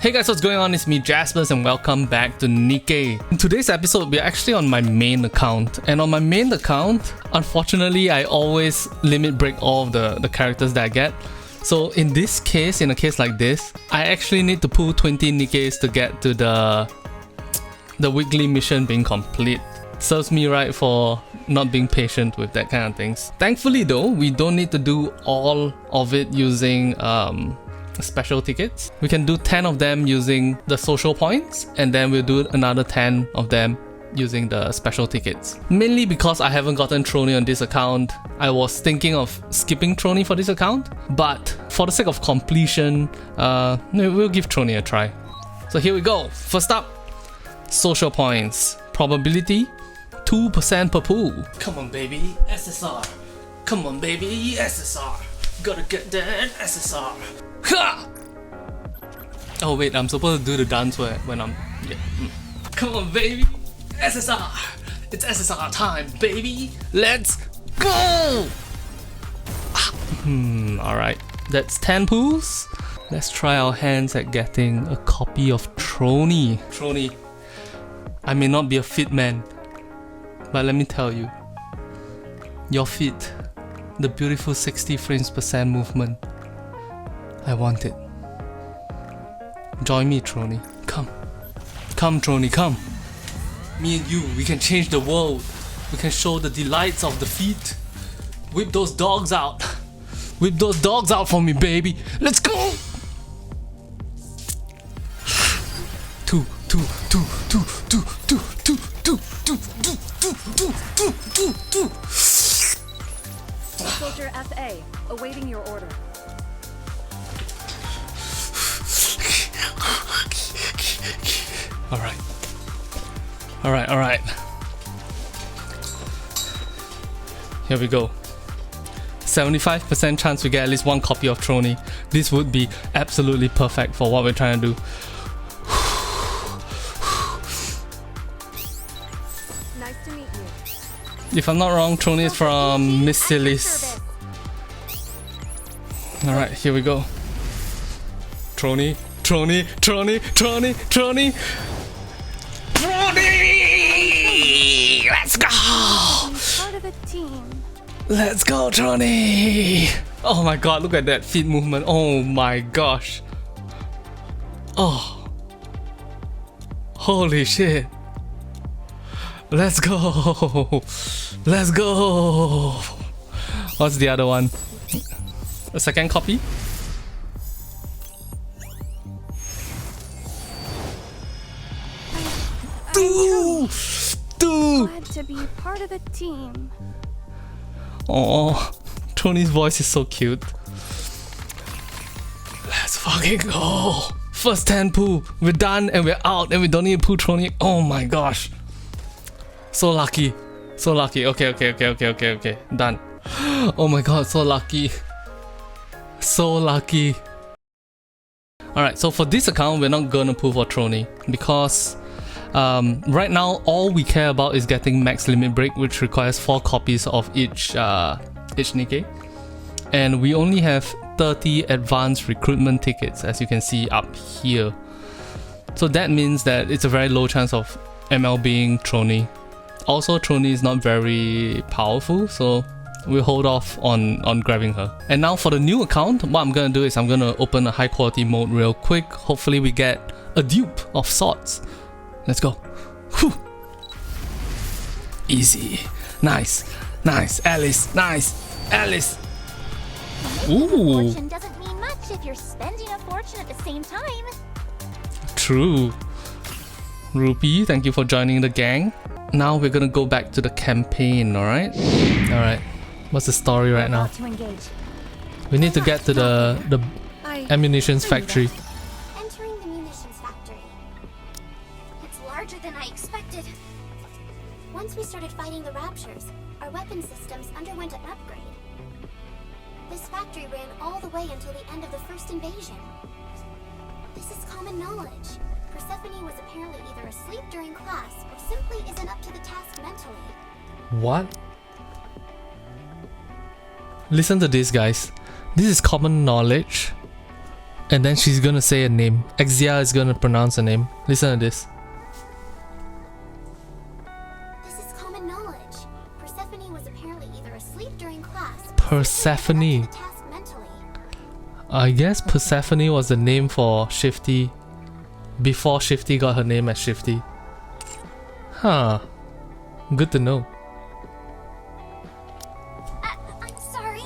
Hey guys, what's going on? It's me, Jaspers, and welcome back to Nikke. In today's episode, we're actually on my main account. And on my main account, unfortunately, I always limit break all of the characters that I get. So in this case, in a case like this, I actually need to pull 20 Nikkes to get to the weekly mission being complete. Serves me right for not being patient with that kind of things. Thankfully though, we don't need to do all of it using special tickets. We can do 10 of them using the social points, and then we'll do another 10 of them using the special tickets. Mainly because I haven't gotten Trony on this account. I was thinking of skipping Trony for this account, but for the sake of completion, we'll give Trony a try. So here we go. First up, social points. Probability, 2% per pool. Come on baby, SSR. Come on baby, SSR. Gotta get that SSR. Ha! Oh wait, I'm supposed to do the dance when I'm... Yeah. Come on baby, SSR. It's SSR time, baby. Let's go! Alright, that's 10 pools. Let's try our hands at getting a copy of Trony. Trony, I may not be a fit man, but let me tell you, your feet, the beautiful 60 frames per second movement, I want it. Join me, Trony. Come. Come, Trony, come. Me and you, we can change the world. We can show the delights of the feet. Whip those dogs out. Whip those dogs out for me, baby. Let's go! Soldier FA, awaiting your order. Alright. Here we go. 75% chance we get at least one copy of Trony. This would be absolutely perfect for what we're trying to do. Nice to meet you. If I'm not wrong, Trony is from Miss Silis. Alright, here we go. Trony. Let's go! Part of a team. Let's go, Trony! Oh my god, look at that feet movement. Oh my gosh. Oh. Holy shit. Let's go. Let's go. What's the other one? A second copy? Glad to be part of the team. Oh, Trony's voice is so cute. Let's fucking go. First 10 poo. We're done and we're out and we don't need to poo Trony. Oh my gosh. So lucky. So lucky. Okay. Done. Oh my god, so lucky. So lucky. Alright, so for this account, we're not gonna poo for Trony because right now all we care about is getting max limit break, which requires 4 copies of each Nikke, and we only have 30 advanced recruitment tickets, as you can see up here. So that means that it's a very low chance of ML being Trony. Also, Trony is not very powerful, so we'll hold off on grabbing her. And now for the new account, what I'm gonna do is I'm gonna open a high quality mode real quick. Hopefully we get a dupe of sorts. Let's go. Whew. Easy. Nice. Alice. Alice. Ooh. Fortune doesn't mean much if you're spending a fortune at the same time. True. Rupee, thank you for joining the gang. Now we're gonna go back to the campaign, alright? Alright. What's the story right now? To engage. We need to get to the ammunitions factory. Entering the munitions factory. It's larger than I expected. Once we started fighting the Raptures, our weapon systems underwent an upgrade. This factory ran all the way until the end of the first invasion. This is common knowledge. Persephone was apparently either asleep during class or simply isn't up to the task mentally. What? Listen to this, guys. This is common knowledge. And then she's gonna say a name. Exia is gonna pronounce a name. Listen to this. This is common knowledge. Persephone was apparently either asleep during class. Persephone. The task mentally. I guess Persephone was the name for Shifty before Shifty got her name as Shifty. Huh. Good to know. I'm sorry.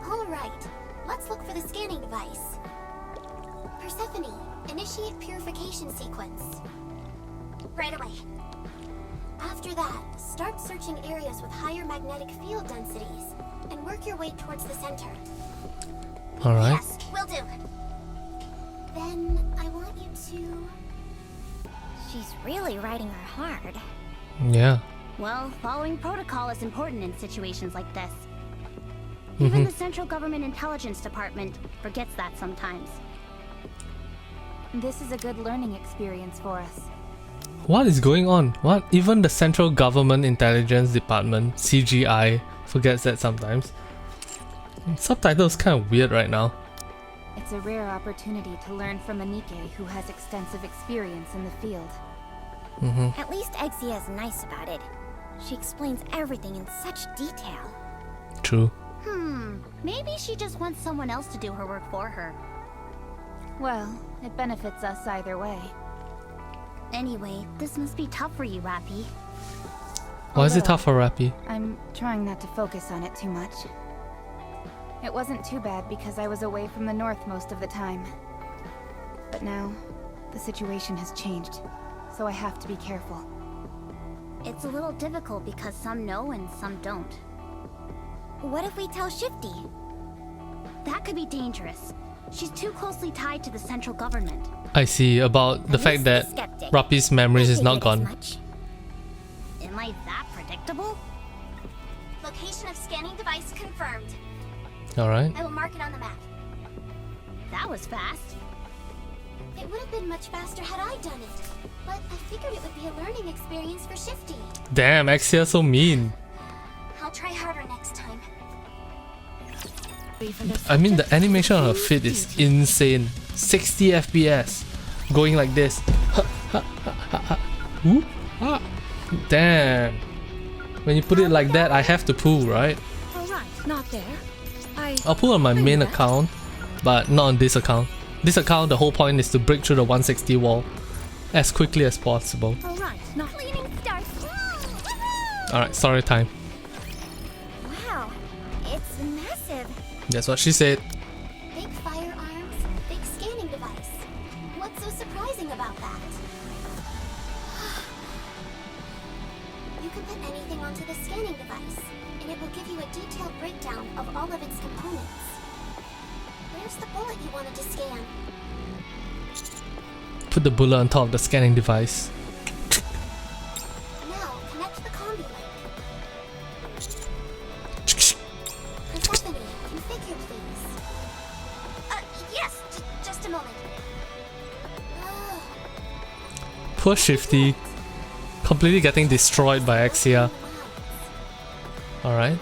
Alright, let's look for the scanning device. Persephone, initiate purification sequence. Right away. After that, start searching areas with higher magnetic field densities and work your way towards the center. Alright. Yes, will do. Then I want you to... She's really riding her hard. Yeah. Well, following protocol is important in situations like this. Even the Central Government Intelligence Department forgets that sometimes. This is a good learning experience for us. What is going on? What? Even the Central Government Intelligence Department, CGI, forgets that sometimes. Subtitles kind of weird right now. It's a rare opportunity to learn from a Nikke who has extensive experience in the field. At least Exia is nice about it. She explains everything in such detail. True. Maybe she just wants someone else to do her work for her. Well, it benefits us either way. Anyway, this must be tough for you, Rappy. Why is it Although, tough for Rappy? I'm trying not to focus on it too much. It wasn't too bad because I was away from the north most of the time. But now, the situation has changed, so I have to be careful. It's a little difficult because some know and some don't. What if we tell Shifty? That could be dangerous. She's too closely tied to the central government. I see, about the fact that Skeptic. Rappy's memories is not gone. Am I that predictable? Location of scanning device confirmed. Alright. I will mark it on the map. That was fast. It would have been much faster had I done it. But I figured it would be a learning experience for Shifty. Damn, Exia so mean. I'll try harder next time. I mean, the animation on her feet is insane. 60 FPS. Going like this. Whoop, ah. Damn. When you put it like that, I have to pull, right? Alright, not there. I'll pull on my main account, but not on this account. This account, the whole point is to break through the 160 wall as quickly as possible. Alright, not Cleaning starts. Alright, story time. Wow, it's massive. That's what she said. Big firearms, big scanning device. What's so surprising about that? You can put anything onto the scanning device, and it will give you a detailed breakdown of all of its components. Where's the bullet you wanted to scan? Put the bullet on top of the scanning device. Now, connect the combi link. Persephone, configure please. Yes, just a moment. Poor Shifty. Completely getting destroyed by Exia. Alright.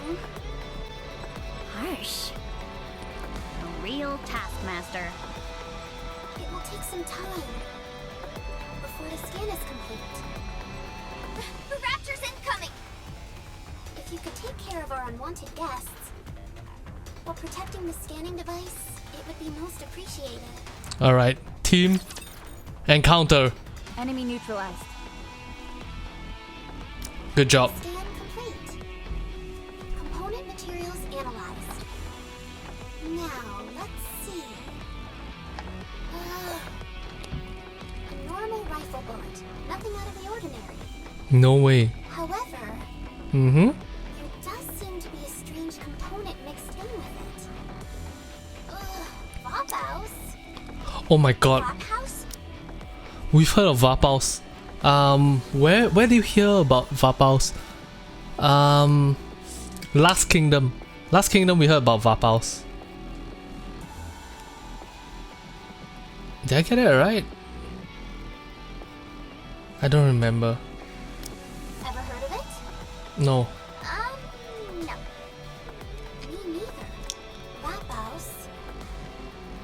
Harsh. A real taskmaster. It will take some time before the scan is complete. The Raptures incoming! If you could take care of our unwanted guests while protecting the scanning device, it would be most appreciated. Alright. Team. Encounter. enemy neutralized. Good job. Scan complete. Component materials analyzed. Now, let's see. A normal rifle bullet. Nothing out of the ordinary. No way. However, Mm-hmm. there does seem to be a strange component mixed in with it. Vaphouse? Oh my god. Vaphouse? We've heard of Vapaus. Where do you hear about Vapaus? Last Kingdom. Last Kingdom we heard about Vapaus. Did I get it right? I don't remember. Ever heard of it? No. No. Me neither. Vaphouse.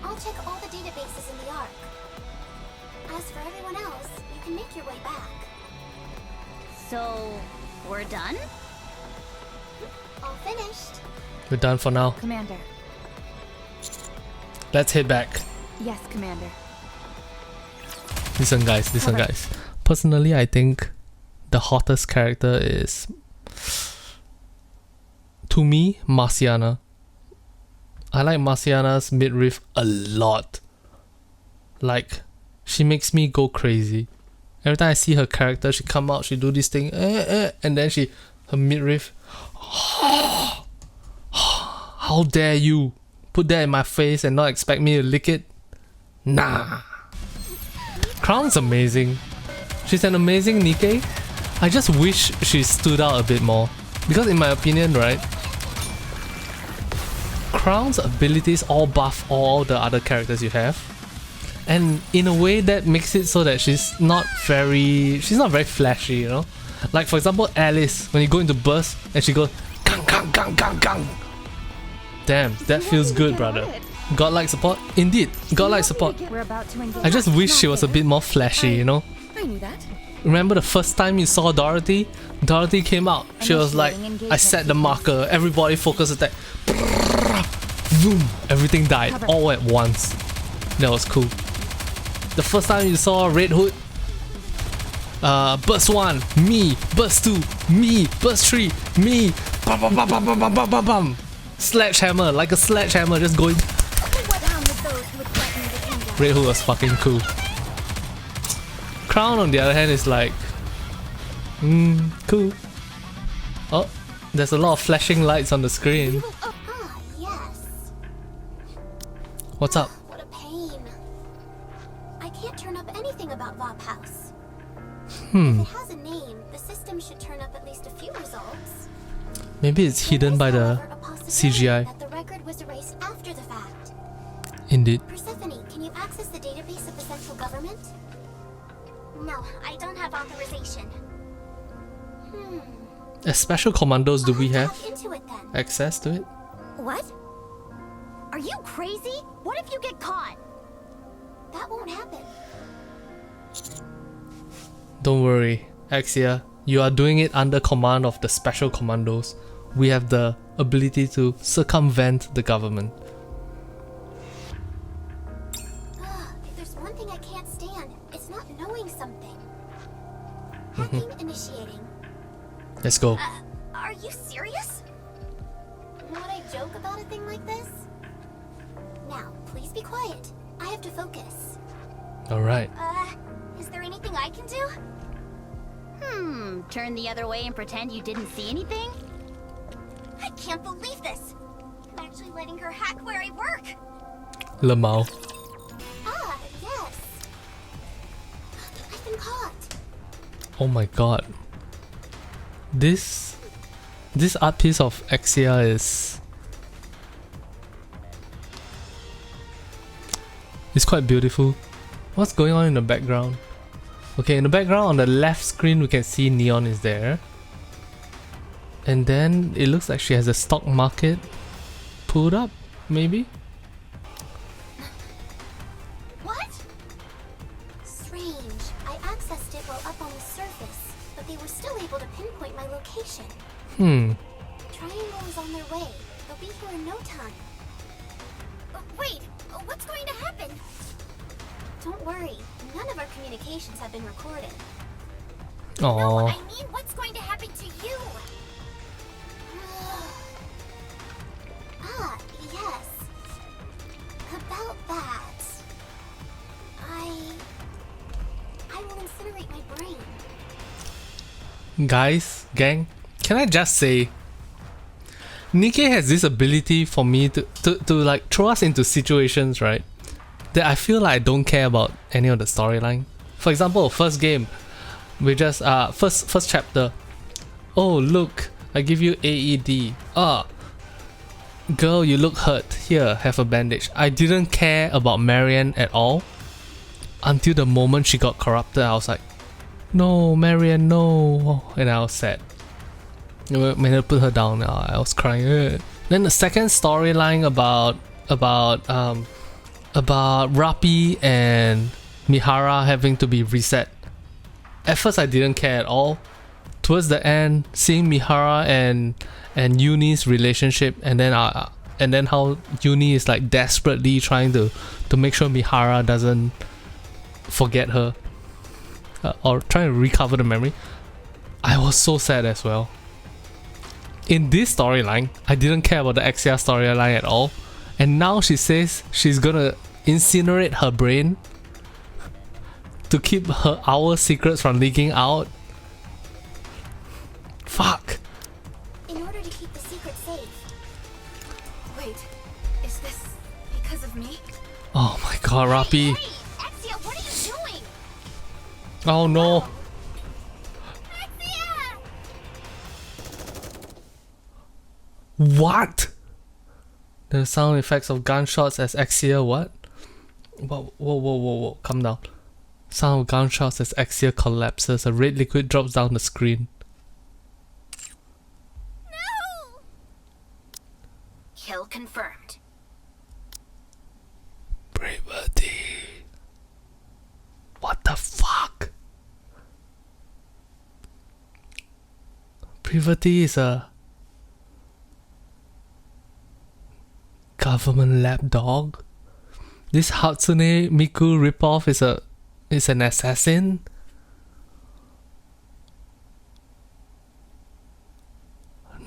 I'll check can make your way back. So, we're done? All finished. We're done for now. Commander. Let's head back. Yes, Commander. Listen guys. Personally, I think the hottest character is, to me, Marciana. I like Marciana's midriff a lot. Like, she makes me go crazy. Every time I see her character, she come out, she do this thing, and then her midriff. How dare you put that in my face and not expect me to lick it? Nah. Crown's amazing. She's an amazing Nikke. I just wish she stood out a bit more. Because in my opinion, right, Crown's abilities all buff all the other characters you have. And in a way that makes it so that she's not very flashy, you know? Like for example, Alice, when you go into burst and she goes gang gang gang gang gang. Damn, that feels good, brother. Godlike support? Indeed, godlike support. We're about to engage. I just wish she was a bit more flashy, you know? I knew that. Remember the first time you saw Dorothy? Dorothy came out. She was like, I set the marker, everybody focus attack. Boom! Everything died all at once. That was cool. The first time you saw Red Hood, burst 1, me. Burst 2, me. Burst 3, me. Bam, bam, bam, bam, bam, bam, bam, bam, bam. Sledgehammer, like a sledgehammer, just going. Red Hood was fucking cool. Crown on the other hand is like, cool. Oh, there's a lot of flashing lights on the screen. Ah, yes. What's up? What a pain. I can't turn up anything about Raptures. If it has a name, the system should turn up at least a few results. Maybe it's hidden by the However, a possibility CGI. that the record was erased after the fact. Indeed. Persephone, can you access the database of the central government? No, I don't have authorization. As special commandos, do we I'll have look into it then. access to it? What? Are you crazy? What if you get caught? That won't happen. Don't worry, Axia. You are doing it under command of the special commandos. We have the ability to circumvent the government. If there's one thing I can't stand, it's not knowing something. Hacking initiating. Let's go. Are you serious? Would I joke about a thing like this? Now, please be quiet. I have to focus. Alright. Is there anything I can do? Turn the other way and pretend you didn't see anything? I can't believe this. I'm actually letting her hack where I work. Lemao. Ah, yes. I've been caught. Oh my god. This art piece of Axia is quite beautiful. What's going on in the background? Okay, in the background on the left screen we can see Neon is there. And then it looks like she has a stock market pulled up, maybe? What? Strange. I accessed it while up on the surface, but they were still able to pinpoint my location. Triangle is on their way. They'll be here in no time. Wait, what's going to happen? Don't worry. None of our communications have been recorded. No, Aww. I mean, what's going to happen to you? Ah, yes. About that. I will incinerate my brain. Guys, gang, can I just say, Nikke has this ability for me to like throw us into situations, right, that I feel like I don't care about any of the storyline. For example, first game, we just first chapter. Oh look, I give you AED. Girl, you look hurt. Here, have a bandage. I didn't care about Marianne at all until the moment she got corrupted. I was like, no, Marianne, no, and I was sad. When I put her down, I was crying. Then the second storyline about Rapi and Mihara having to be reset. at first I didn't care at all. Towards the end, seeing Mihara and Yuni's relationship, and then how Yuni is like desperately trying to make sure Mihara doesn't forget her, or trying to recover the memory. I was so sad as well. In this storyline, I didn't care about the Exia storyline at all, and now she says she's gonna incinerate her brain to keep our secrets from leaking out. Fuck. In order to keep the secret safe. Wait, is this because of me? Oh my god, Rappi. Hey, Exia, what are you doing? Oh no. Exia! What? The sound effects of gunshots as Exia what? Whoa. Calm down. Sound of gunshots as Exia collapses. A red liquid drops down the screen. No! Kill confirmed. Bravery. What the fuck? Bravery is a government lapdog. This Hatsune Miku ripoff is an assassin.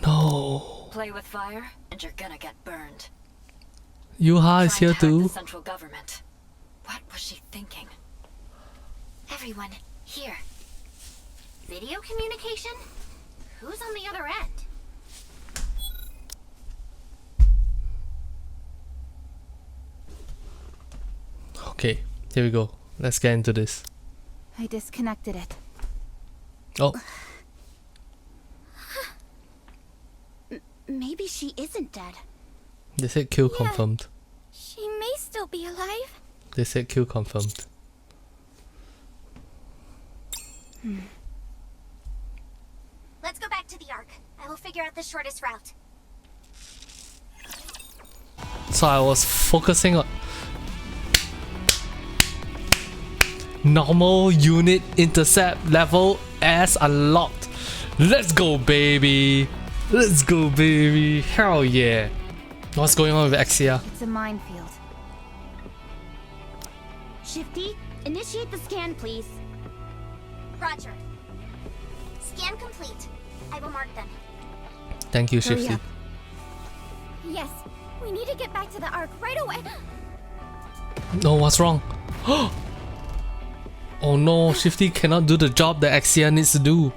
No. Play with fire and you're gonna get burned. Yuha is Trying here to hack too. the central government. What was she thinking? Everyone, here. Video communication? Who's on the other end? Okay, here we go. Let's get into this. I disconnected it. Oh, Maybe she isn't dead. they said kill confirmed. She may still be alive. They said kill confirmed. Let's go back to the Ark. I will figure out the shortest route. So I was focusing on normal unit intercept level as unlocked. Let's go, baby. Let's go, baby. Hell yeah. What's going on with Exia? It's a minefield. Shifty, initiate the scan, please. Roger. Scan complete. I will mark them. Thank you, Hurry Shifty. up. Yes. We need to get back to the Ark right away. No, what's wrong? Oh no, Shifty cannot do the job that Exia needs to do.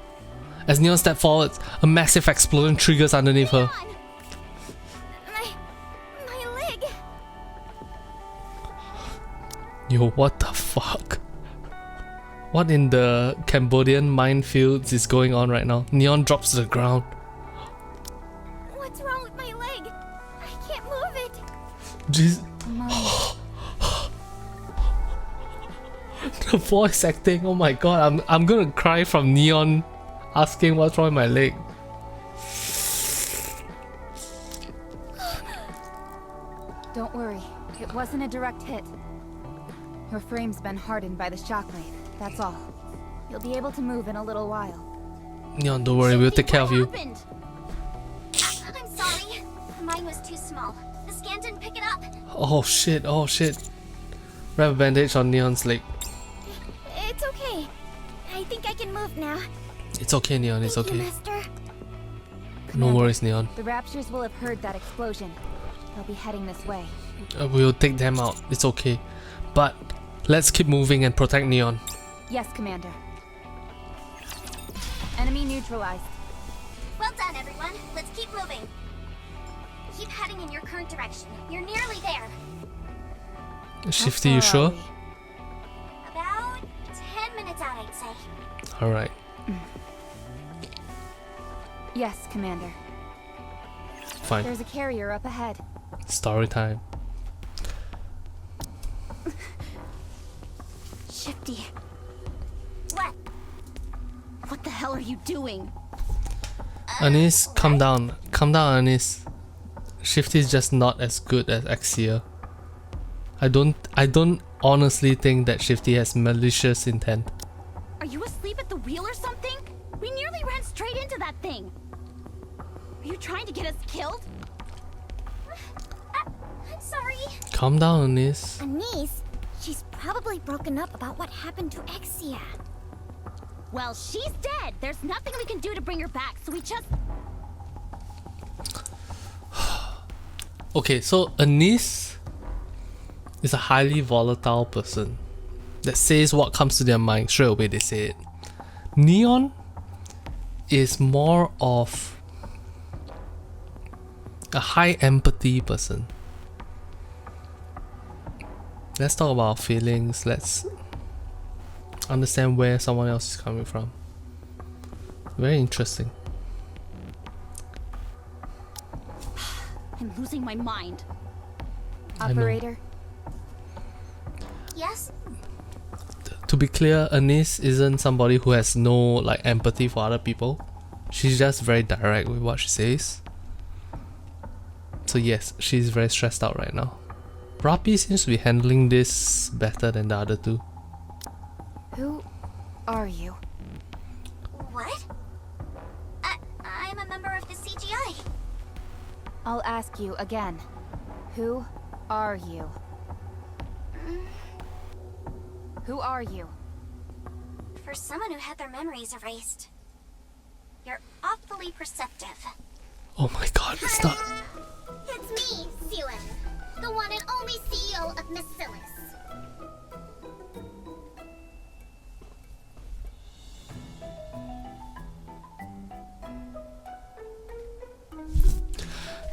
As Neon steps forward, a massive explosion triggers underneath her. Come on. My leg. Yo, what the fuck? What in the Cambodian minefields is going on right now? Neon drops to the ground. What's wrong with my leg? I can't move it. Jeez. Mom, The voice acting, oh my god, I'm gonna cry from Neon asking what's wrong with my leg. don't worry. It wasn't a direct hit. Your frame's been hardened by the shockwave. That's all. You'll be able to move in a little while. Neon, don't worry, we'll Shifty, take care what of you. happened? I'm sorry. Mine was too small. The scan didn't pick it up. Oh shit, oh shit. Wrap a bandage on Neon's leg. It's okay. I think I can move now. It's okay, Neon, it's Thank you, okay. Master. No worries, Neon. The Raptures will have heard that explosion. They'll be heading this way. We'll take them out, it's okay. But let's keep moving and protect Neon. Yes, Commander. Enemy neutralized. Well done, everyone. Let's keep moving. Keep heading in your current direction. You're nearly there. Shifty, How you far sure? are we? About 10 minutes out, I'd say. Alright. Yes, Commander. Fine. There's a carrier up ahead. Story time. Shifty, What? what the hell are you doing? Anis, calm down. Calm down, Anis. Shifty is just not as good as Exia. I don't honestly think that Shifty has malicious intent. Are you asleep at the wheel or something? We nearly ran straight into that thing. Are you trying to get us killed? I'm sorry. Calm down, Anis. Anise, she's probably broken up about what happened to Exia. Well, she's dead. There's nothing we can do to bring her back, so we just... Okay, so Anis is a highly volatile person that says what comes to their mind straight away. They say it. Neon is more of a high empathy person. Let's talk about our feelings. Let's understand where someone else is coming from. Very interesting. I'm losing my mind. I know. Operator, Yes? To be clear, Anis isn't somebody who has no like empathy for other people. She's just very direct with what she says. So yes, she's very stressed out right now. Rapi seems to be handling this better than the other two. who are you? What? I'm a member of the CGI. I'll ask you again. Who are you? Who are you? For someone who had their memories erased, you're awfully perceptive. Oh my god, it's not. It's me, Siwen, the one and only CEO of Miscelis.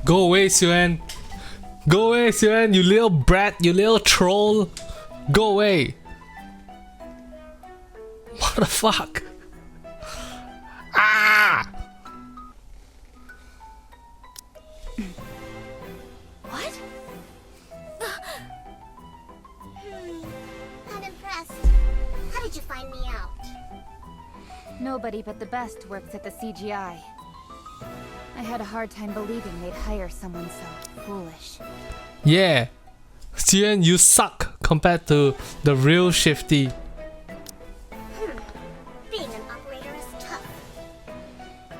Go away, Suen. Go away, Suen, you little brat, you little troll. Go away. What the fuck? Ah! What? I'm impressed. How did you find me out? Nobody but the best works at the CGI. I had a hard time believing they'd hire someone so foolish. Yeah. Suen, you suck compared to the real Shifty. Being an operator is tough.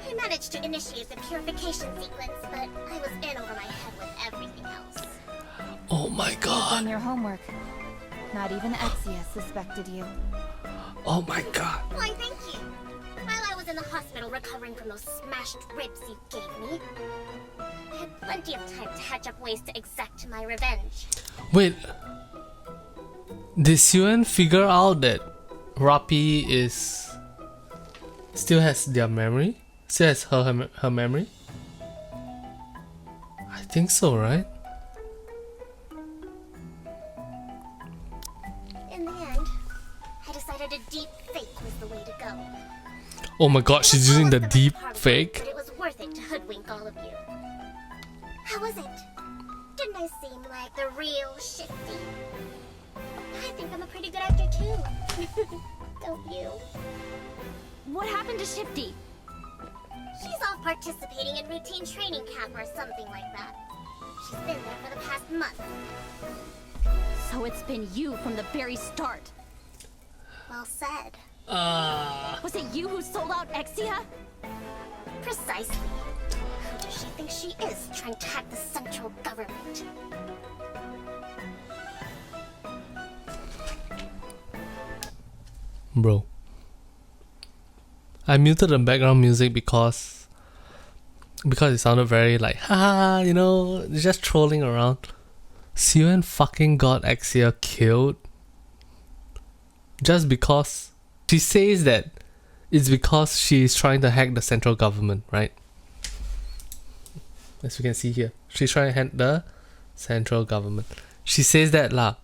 I managed to initiate the purification sequence, but I was in over my head with everything else. Oh my Done god. your homework. Not even Exia suspected you. Oh my god. Why, thank you. While I was in the hospital recovering from those smashed ribs you gave me, I had plenty of time to hatch up ways to exact my revenge. Wait. Did Suen figure out that Rapi is still has their memory? Still has her memory? I think so, right? In the end, I decided a deep fake was the way to go. Oh my god, she's using the deep But fake. it was worth it to hoodwink all of you. How was it? Didn't I seem like the real Shifty? I think I'm a pretty good actor too. Don't you? What happened to Shifty? She's off participating in routine training camp or something like that. She's been there for the past month. So it's been you from the very start. Well said. Was it you who sold out Exia? Precisely. Who does she think she is, trying to hack the central government? Bro. I muted the background music because it sounded very like, haha, you know, just trolling around. Suen fucking got Exia killed just because she says that it's because she's trying to hack the central government, right? As you can see here, she's trying to hack the central government. She says that lah.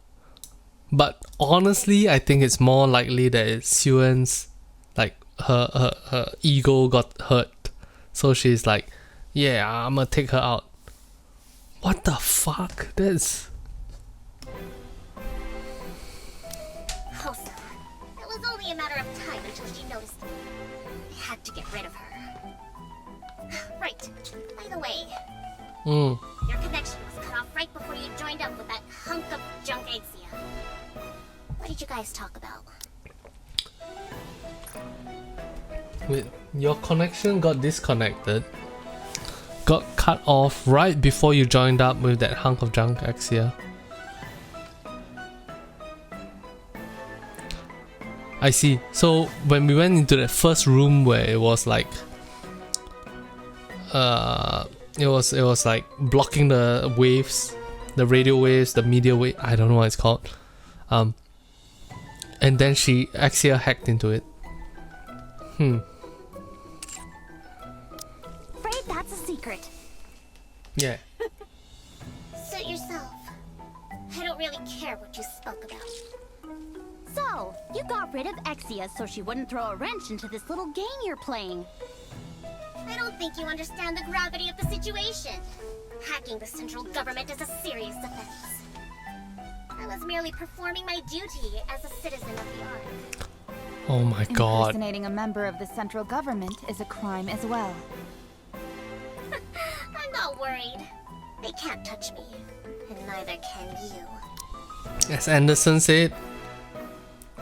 But honestly, I think it's more likely that it's Suen's, like, her ego got hurt. So she's like, yeah, I'm gonna take her out. What the fuck? That's... Oh, sir. It was only a matter of time until she noticed me. I had to get rid of her. Right. By the way, your connection was cut off right before you joined up with that hunk of junk Exia. What did you guys talk about? Wait, your connection got disconnected. Got cut off right before you joined up with that hunk of junk, Axia. I see. So when we went into that first room where it was like it was like blocking the waves, the radio waves, the media wave, I don't know what it's called. And then Axia hacked into it. Afraid that's a secret. Yeah. Suit yourself. I don't really care what you spoke about. So, you got rid of Exia so she wouldn't throw a wrench into this little game you're playing. I don't think you understand the gravity of the situation. Hacking the central government is a serious offense. I was merely performing my duty as a citizen of the Ark. Oh my god. Impersonating a member of the central government is a crime as well. I'm not worried. They can't touch me, and neither can you. As Anderson said,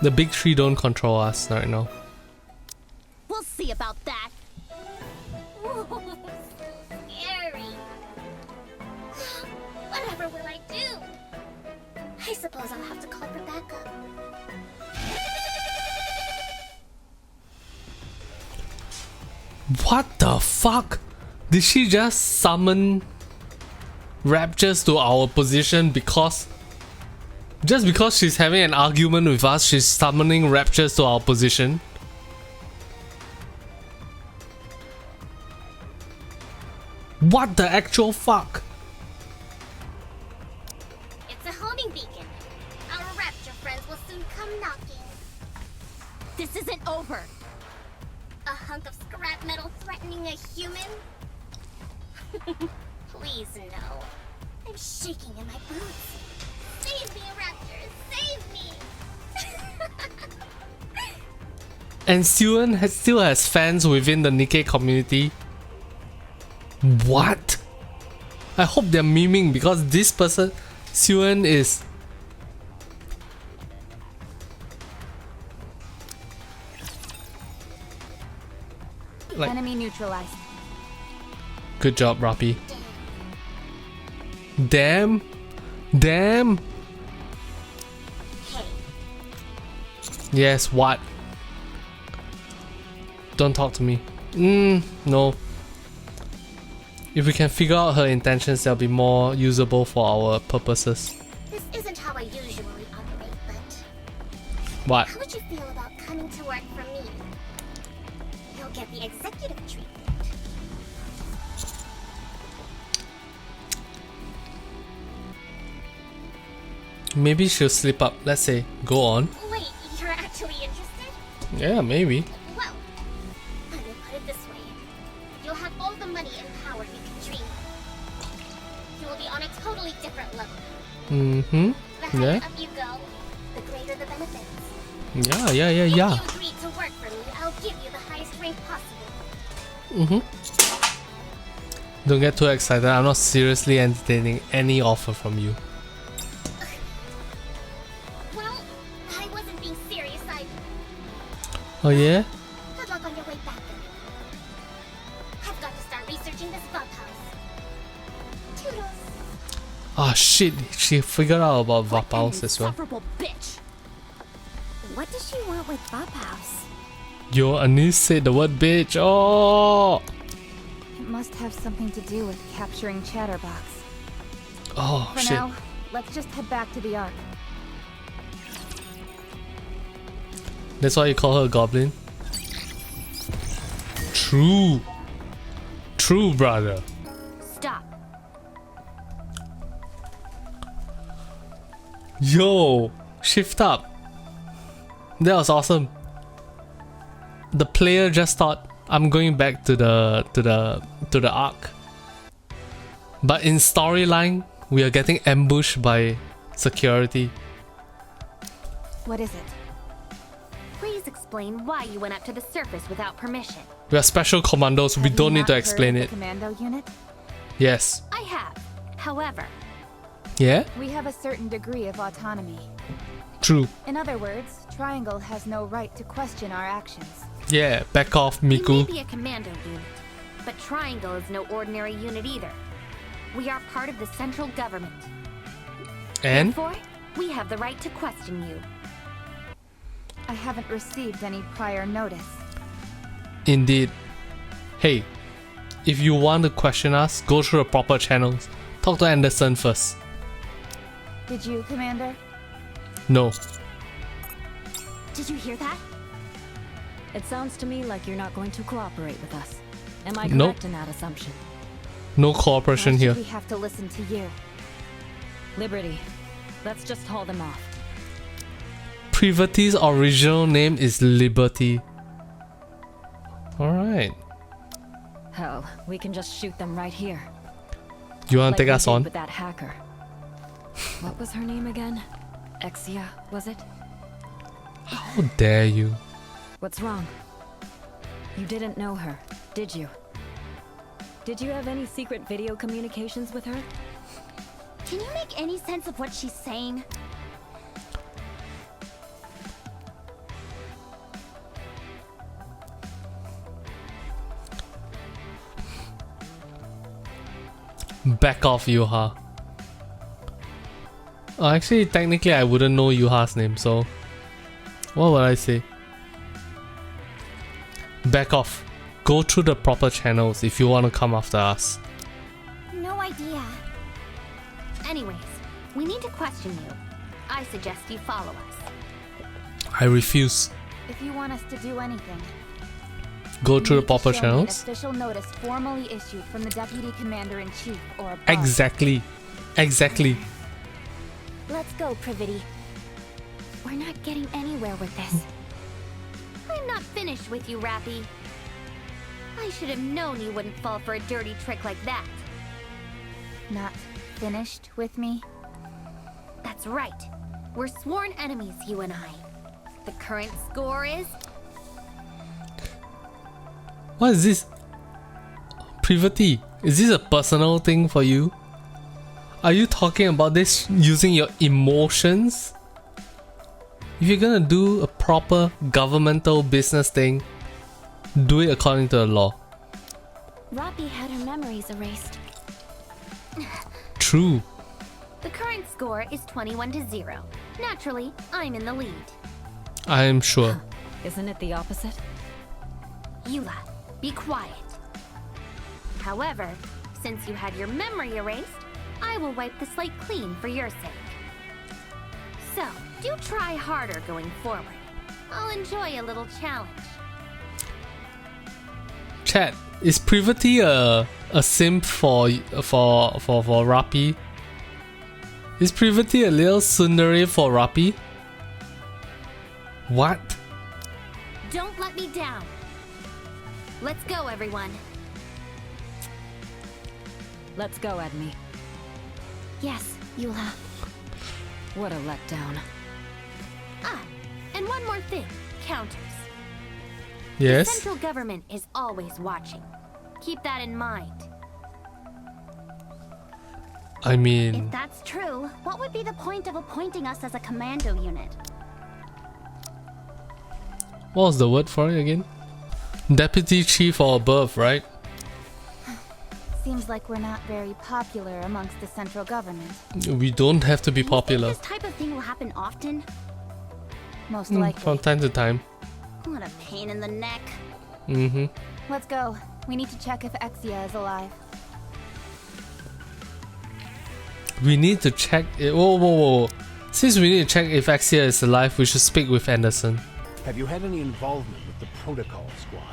the big three don't control us right now. We'll see about that. Ooh, scary. Whatever will I do? I suppose I'll have to call for backup. What the fuck? Did she just summon Raptures to our position because... Just because she's having an argument with us, she's summoning Raptures to our position? What the actual fuck? It's a homing beacon. Our Rapture friends will soon come knocking. This isn't over. A hunk of scrap metal threatening a human? Please no. I'm shaking in my boots. Save me, Raptors! Save me! And Suen still has fans within the Nikke community. What? I hope they're memeing because this person, Suen, is... like, Enemy neutralized. good job, Rappi. Damn. Damn. Hey, Yes, what? Don't talk to me. No. If we can figure out her intentions, they'll be more usable for our purposes. this isn't how I usually operate, but What? how would you feel about coming to work for me? You'll get the executive treatment. Maybe she'll slip up. Let's say, go on. Wait, you're actually interested? Yeah, maybe. Well, let me put it this way. You'll have all the money and power you can dream of. You will be on a totally different level. Mm-hmm. The higher Yeah. up you go, the greater the benefits. Yeah. If Yeah. you agree to work for me, I'll give you the highest rank possible. Mm-hmm. Don't get too excited. I'm not seriously entertaining any offer from you. Well, I wasn't being serious either. Oh yeah? Good luck on your way back then. I've got to start researching this bump house. Toodles. Oh shit, she figured out about Vapals as well. Insufferable bitch. What does she want with Bump House? Yo, Anis said the word bitch. Oh! It must have something to do with capturing Chatterbox. Oh For shit. now, let's just head back to the Ark. That's why you call her a goblin? True. True, brother. Stop. Yo, shift up. That was awesome. The player just thought, I'm going back to the Ark. But in storyline, we are getting ambushed by security. What is it? Please explain why you went up to the surface without permission. We are special commandos, we Have you don't need not to heard explain of the it. Commando unit? Yes. I have. However, Yeah? We have a certain degree of autonomy. True. In other words, Triangle has no right to question our actions. Yeah, back off, We may Miku. be a commando unit, but Triangle is no ordinary unit either. We are part of the central government. And? Therefore, we have the right to question you. I haven't received any prior notice. Indeed. Hey, if you want to question us, go through the proper channels. Talk to Anderson first. Did you, Commander? No. Did you hear that? It sounds to me like you're not going to cooperate with us. Am I Nope. correct in that assumption? No Why cooperation should here. we have to listen to you? Liberty. Let's just haul them off. Privity's original name is Liberty. Alright. Hell, we can just shoot them right here. You wanna Like take we us did on? with that hacker. What was her name again? Exia, was it? How dare you? What's wrong? You didn't know her, did you? Did you have any secret video communications with her? Can you make any sense of what she's saying? Back off, Yuha. Actually, technically, I wouldn't know Yuha's name, so what would I say? Back off. Go through the proper channels if you want to come after us. No idea. Anyways, we need to question you. I suggest you follow us. I refuse. If you want us to do anything, Go you through the need to proper show me an channels. official notice formally issued from the Deputy Commander-in-Chief or above. Exactly. Exactly. Let's go, Privity. We're not getting anywhere with this. I'm not finished with you, Rappy. I should have known you wouldn't fall for a dirty trick like that. Not finished with me? That's right. We're sworn enemies, you and I. The current score is... What is this? Privity, is this a personal thing for you? Are you talking about this using your emotions? If you're gonna do a proper governmental business thing, do it according to the law. Rappy had her memories erased. True. The current score is 21-0. Naturally, I'm in the lead. I am sure. Isn't it the opposite? Eula, be quiet. However, since you had your memory erased, I will wipe the slate clean for your sake. So, do try harder going forward. I'll enjoy a little challenge. Chat, is Privity a simp for Rappi? Is Privity a little tsundere for Rappi? What? Don't let me down. Let's go, everyone. Let's go, Edme. Yes, Eula. What a letdown. Ah, and one more thing. Counters. Yes? The central government is always watching. Keep that in mind. I mean, If that's true, what would be the point of appointing us as a commando unit? what was the word for it again? Deputy chief or above, right? Seems like we're not very popular amongst the central government. We don't have to be Do you think popular. this type of thing will happen often? Most likely. From time to time. What a pain in the neck. Mm-hmm. Let's go. We need to check if Exia is alive. We need to check it. Whoa. Since we need to check if Axia is alive, we should speak with Anderson. Have you had any involvement with the Protocol Squad?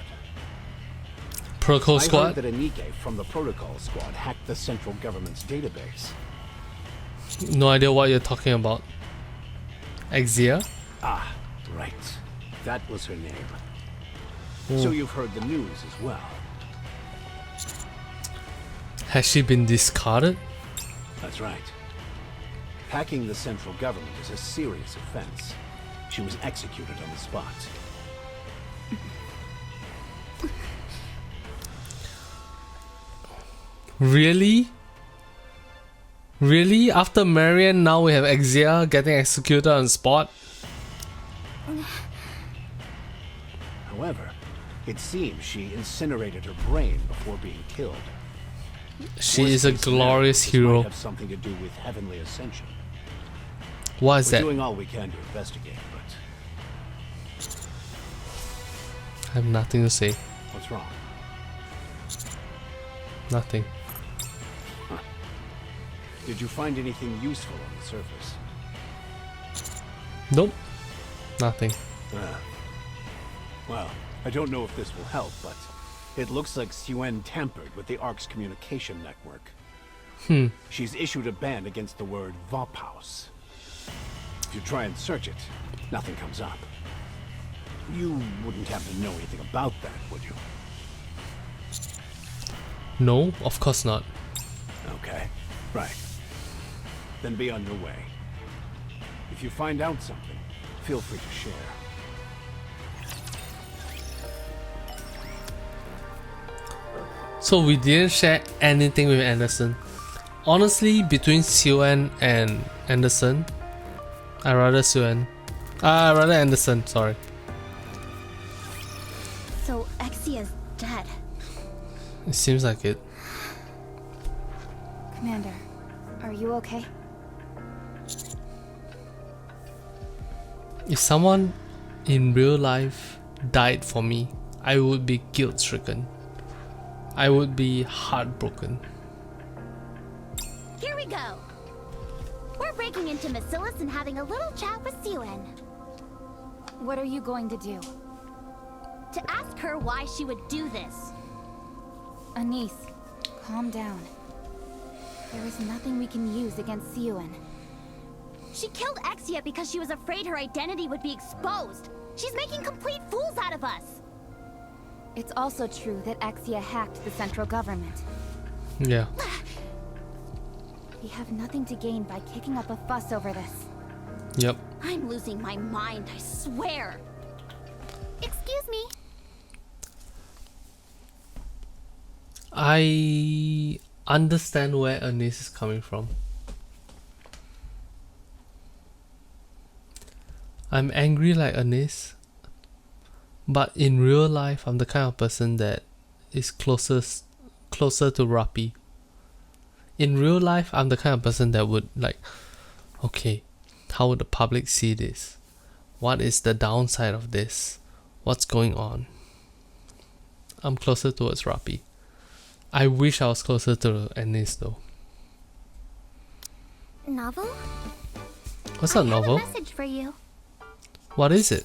Protocol I Squad? heard that a Nikke from the Protocol Squad hacked the central government's database. No idea what you're talking about. Axia? Ah, right. That was her name. So you've heard the news as well. Has she been discarded? That's right. Hacking the central government is a serious offense. She was executed on the spot. Really? Really? After Marian, now we have Axia getting executed on spot? However, It seems she incinerated her brain before being killed. She Worst is a case scenario, glorious this hero. might have something to do with heavenly ascension. What is We're that? doing all we can to investigate, but I have nothing to say. what's wrong? Nothing. Did you find anything useful on the surface? Nope. Nothing. Well, I don't know if this will help, but it looks like Suen tampered with the Ark's communication network. She's issued a ban against the word Vophaus. If you try and search it, nothing comes up. You wouldn't happen to know anything about that, would you? No, of course not. Okay, right. Then be on your way. If you find out something, feel free to share. So we didn't share anything with Anderson. Honestly, between Suen and Anderson, I rather Suen. I rather Anderson, sorry. So Exia's dead. It seems like it. Commander, are you okay? If someone in real life died for me, I would be guilt stricken. I would be heartbroken. Here we go. We're breaking into Bacillus and having a little chat with Suen. What are you going to do? To ask her why she would do this. Anise, calm down. There is nothing we can use against Suen. She killed Exia because she was afraid her identity would be exposed. She's making complete fools out of us. It's also true that Exia hacked the central government. Yeah. We have nothing to gain by kicking up a fuss over this. Yep. I'm losing my mind, I swear. Excuse me. I understand where Anise is coming from. I'm angry like Anise, but in real life I'm the kind of person that is closer to Rappi. In real life I'm the kind of person that would like, okay, how would the public see this? What is the downside of this? What's going on? I'm closer towards Rappi. I wish I was closer to Anise though. Novel? What's a novel? I have a message for you. What is it?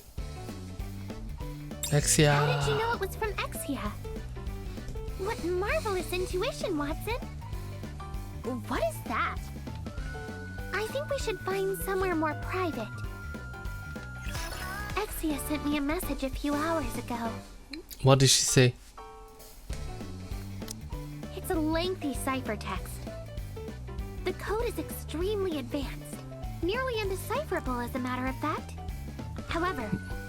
How did you Exia. know it was from Exia? What marvelous intuition, Watson. What is that? I think we should find somewhere more private. Exia sent me a message a few hours ago. What did she say? It's a lengthy ciphertext. The code is extremely advanced, nearly undecipherable as a matter of fact. However,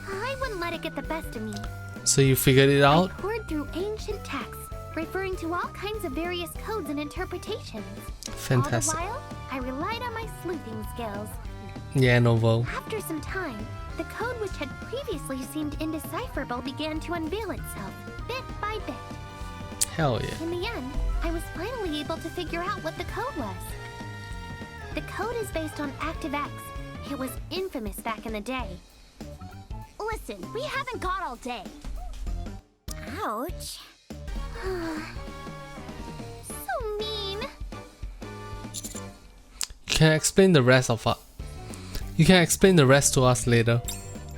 I wouldn't let it get the best of me. So you figured it out? I poured through ancient texts, referring to all kinds of various codes and interpretations. Fantastic. All the while, I relied on my sleuthing skills. Yeah, novel. After some time, the code which had previously seemed indecipherable began to unveil itself, bit by bit. Hell yeah. In the end, I was finally able to figure out what the code was. The code is based on ActiveX. It was infamous back in the day. Listen, we haven't got all day. Ouch. So mean. You can explain the rest of us. You can explain the rest to us later.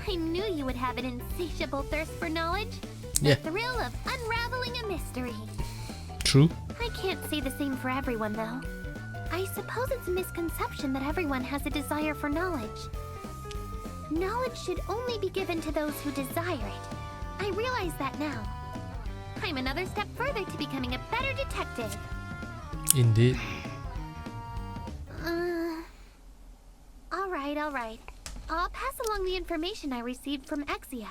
I knew you would have an insatiable thirst for knowledge. Yeah. The thrill of unraveling a mystery. True. I can't say the same for everyone, though. I suppose it's a misconception that everyone has a desire for knowledge. Knowledge should only be given to those who desire it. I realize that now. I'm another step further to becoming a better detective. Indeed. All right. I'll pass along the information I received from Exia.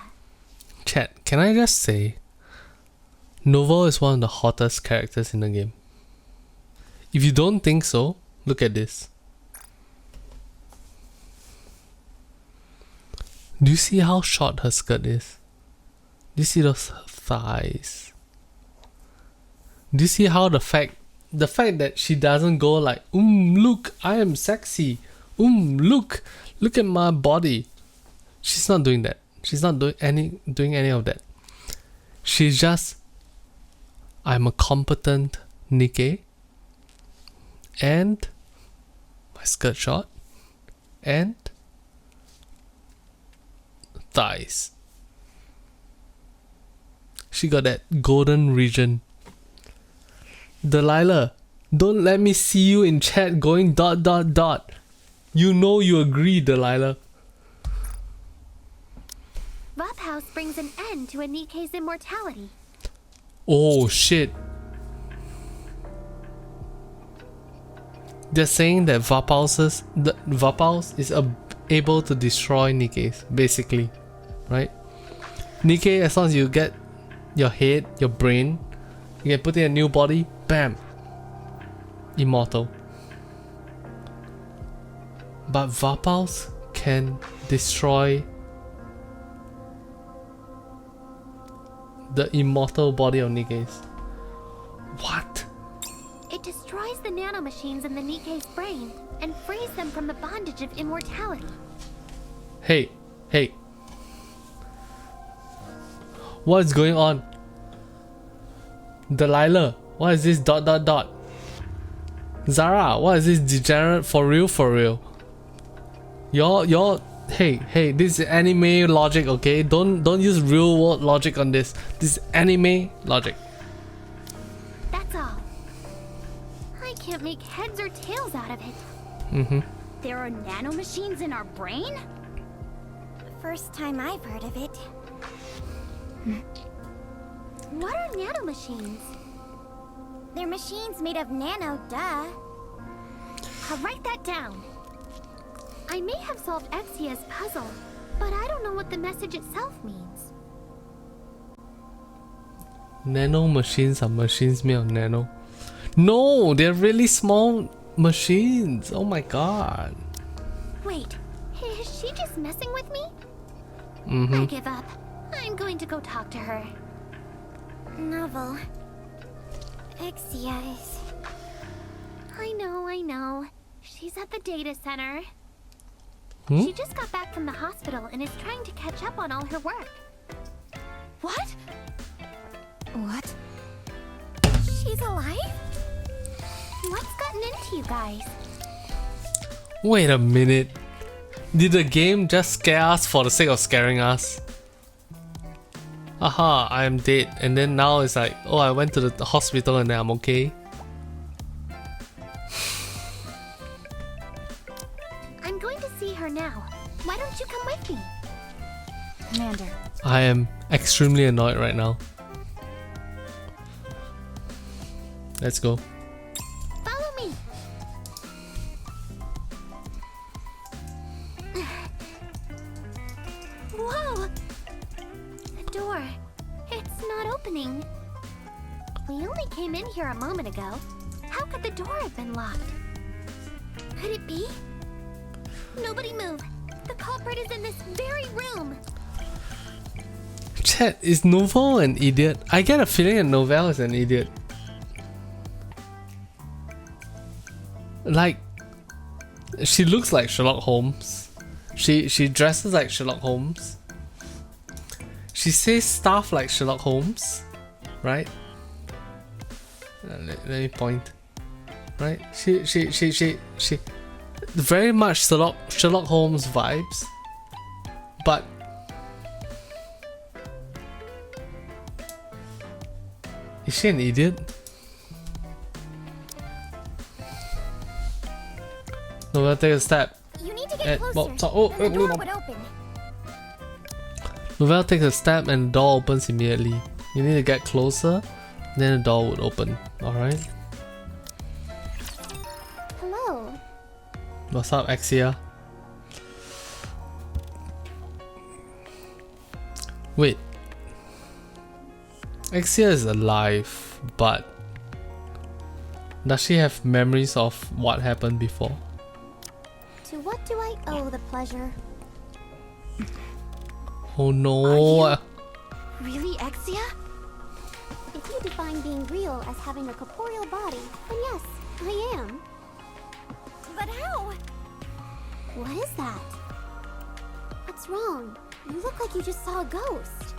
Chat, can I just say, Novel is one of the hottest characters in the game. If you don't think so, look at this. Do you see how short her skirt is? Do you see those thighs? Do you see how the fact that she doesn't go like, look, I am sexy. Look at my body. She's not doing that. She's not doing any of that. She's just, I'm a competent Nikke, and my skirt short, and thighs. She got that golden region. Delilah, don't let me see you in chat going ... You know you agree, Delilah. Raphouse brings an end to a Nikke's immortality. Oh shit. They're saying that Raphouse is able to destroy Nikkes, basically. Right? Nikke, as long as you get your head, your brain, you can put in a new body, bam, immortal. But Raphouse can destroy the immortal body of Nikkes. What? It destroys the nanomachines in the Nikke's brain and frees them from the bondage of immortality. Hey. What is going on? Delilah, what is this ... Zara, what is this degenerate for real? You're hey, this is anime logic, okay? Don't use real world logic on this. This is anime logic. That's all. I can't make heads or tails out of it. There are nanomachines in our brain? First time I've heard of it. What are nanomachines? They're machines made of nano, duh. I'll write that down. I may have solved Exia's puzzle, but I don't know what the message itself means. Nano machines are machines made of nano. No, they're really small machines. Oh my god. Wait, is she just messing with me? I give up. I'm going to go talk to her. Novel. Exia is... I know. She's at the data center. Hmm? She just got back from the hospital and is trying to catch up on all her work. What? What? She's alive? What's gotten into you guys? Wait a minute. Did the game just scare us for the sake of scaring us? Aha, I am dead. And then now it's like, oh, I went to the hospital and then I'm okay. I'm going to see her now. Why don't you come with me? Commander. I am extremely annoyed right now. Let's go. Follow me. Whoa! The door. It's not opening. We only came in here a moment ago. How could the door have been locked? Could it be? Nobody move. The culprit is in this very room. Chat, is Novell an idiot? I get a feeling that Novell is an idiot. Like, she looks like Sherlock Holmes. She dresses like Sherlock Holmes. She says stuff like Sherlock Holmes, right? Let me point. Right? She very much Sherlock Holmes vibes, but is she an idiot? No, we'll take a step. You need to get closer. The door would open. Novell takes a step and the door opens immediately. You need to get closer, then the door would open. Alright? Hello. What's up, Exia? Wait. Exia is alive, but does she have memories of what happened before? To what do I owe the pleasure? Oh no. really Exia? If you define being real as having a corporeal body, then yes, I am. But how? What is that? What's wrong? You look like you just saw a ghost.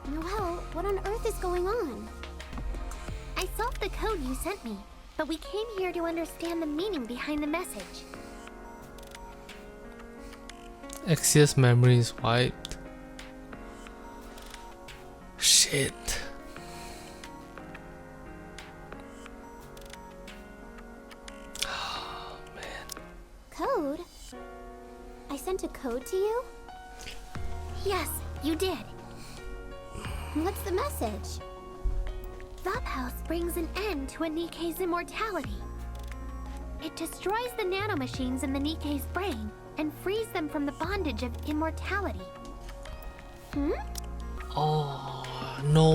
Noelle, what on earth is going on? I solved the code you sent me, but we came here to understand the meaning behind the message. Exia's memory is wiped. Shit. Oh, man. Code? I sent a code to you? Yes, you did. What's the message? Raptures brings an end to a Nikke's immortality. It destroys the nanomachines in the Nikke's brain and frees them from the bondage of immortality. Oh, no.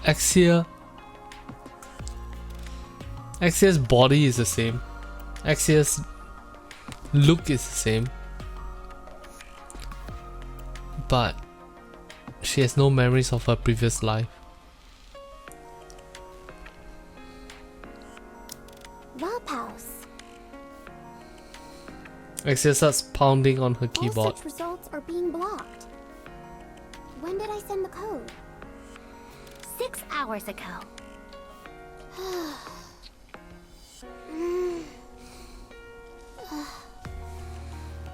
Exia's body is the same. Exia's look is the same. But she has no memories of her previous life. Raptures. Exia starts pounding on her All keyboard. such results are being blocked. When did I send the code? 6 hours ago.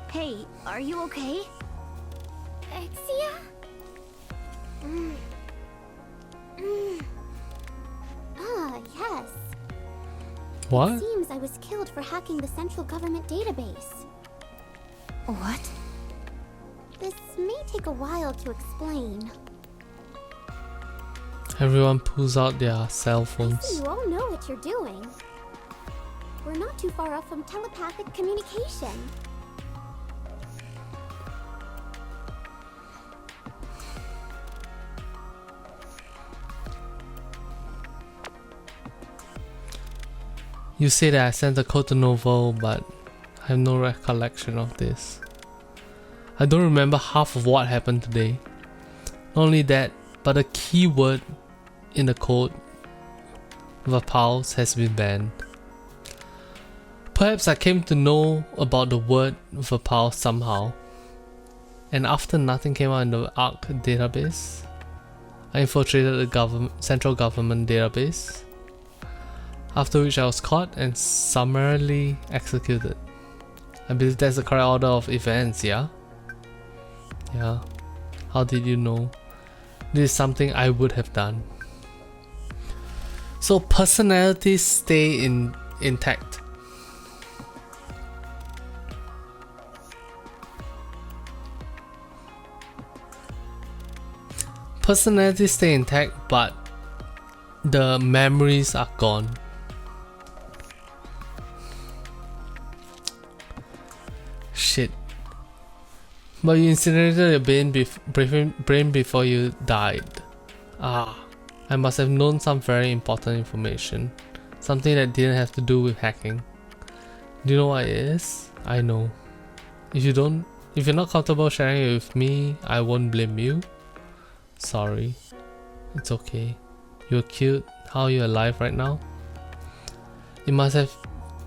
Hey, are you okay? Exia? Ah, yes. What? Seems I was killed for hacking the central government database. What? This may take a while to explain. Everyone pulls out their cell I phones. see you all know what you're doing. We're not too far off from telepathic communication. You say that I sent the code to Novel, but I have no recollection of this. I don't remember half of what happened today. Not only that, but a keyword in the code, revolves, has been banned. Perhaps I came to know about the word revolves somehow, and after nothing came out in the ARC database, I infiltrated the central government database, after which I was caught and summarily executed. I believe that's the correct order of events, yeah? Yeah. How did you know? This is something I would have done. So personalities stay intact. Personalities stay intact, but the memories are gone. Shit. But you incinerated your brain before you died. Ah, I must have known some very important information. Something that didn't have to do with hacking. Do you know what it is? I know. If you're not comfortable sharing it with me, I won't blame you. Sorry. It's okay. You're cute. How are you alive right now? It must have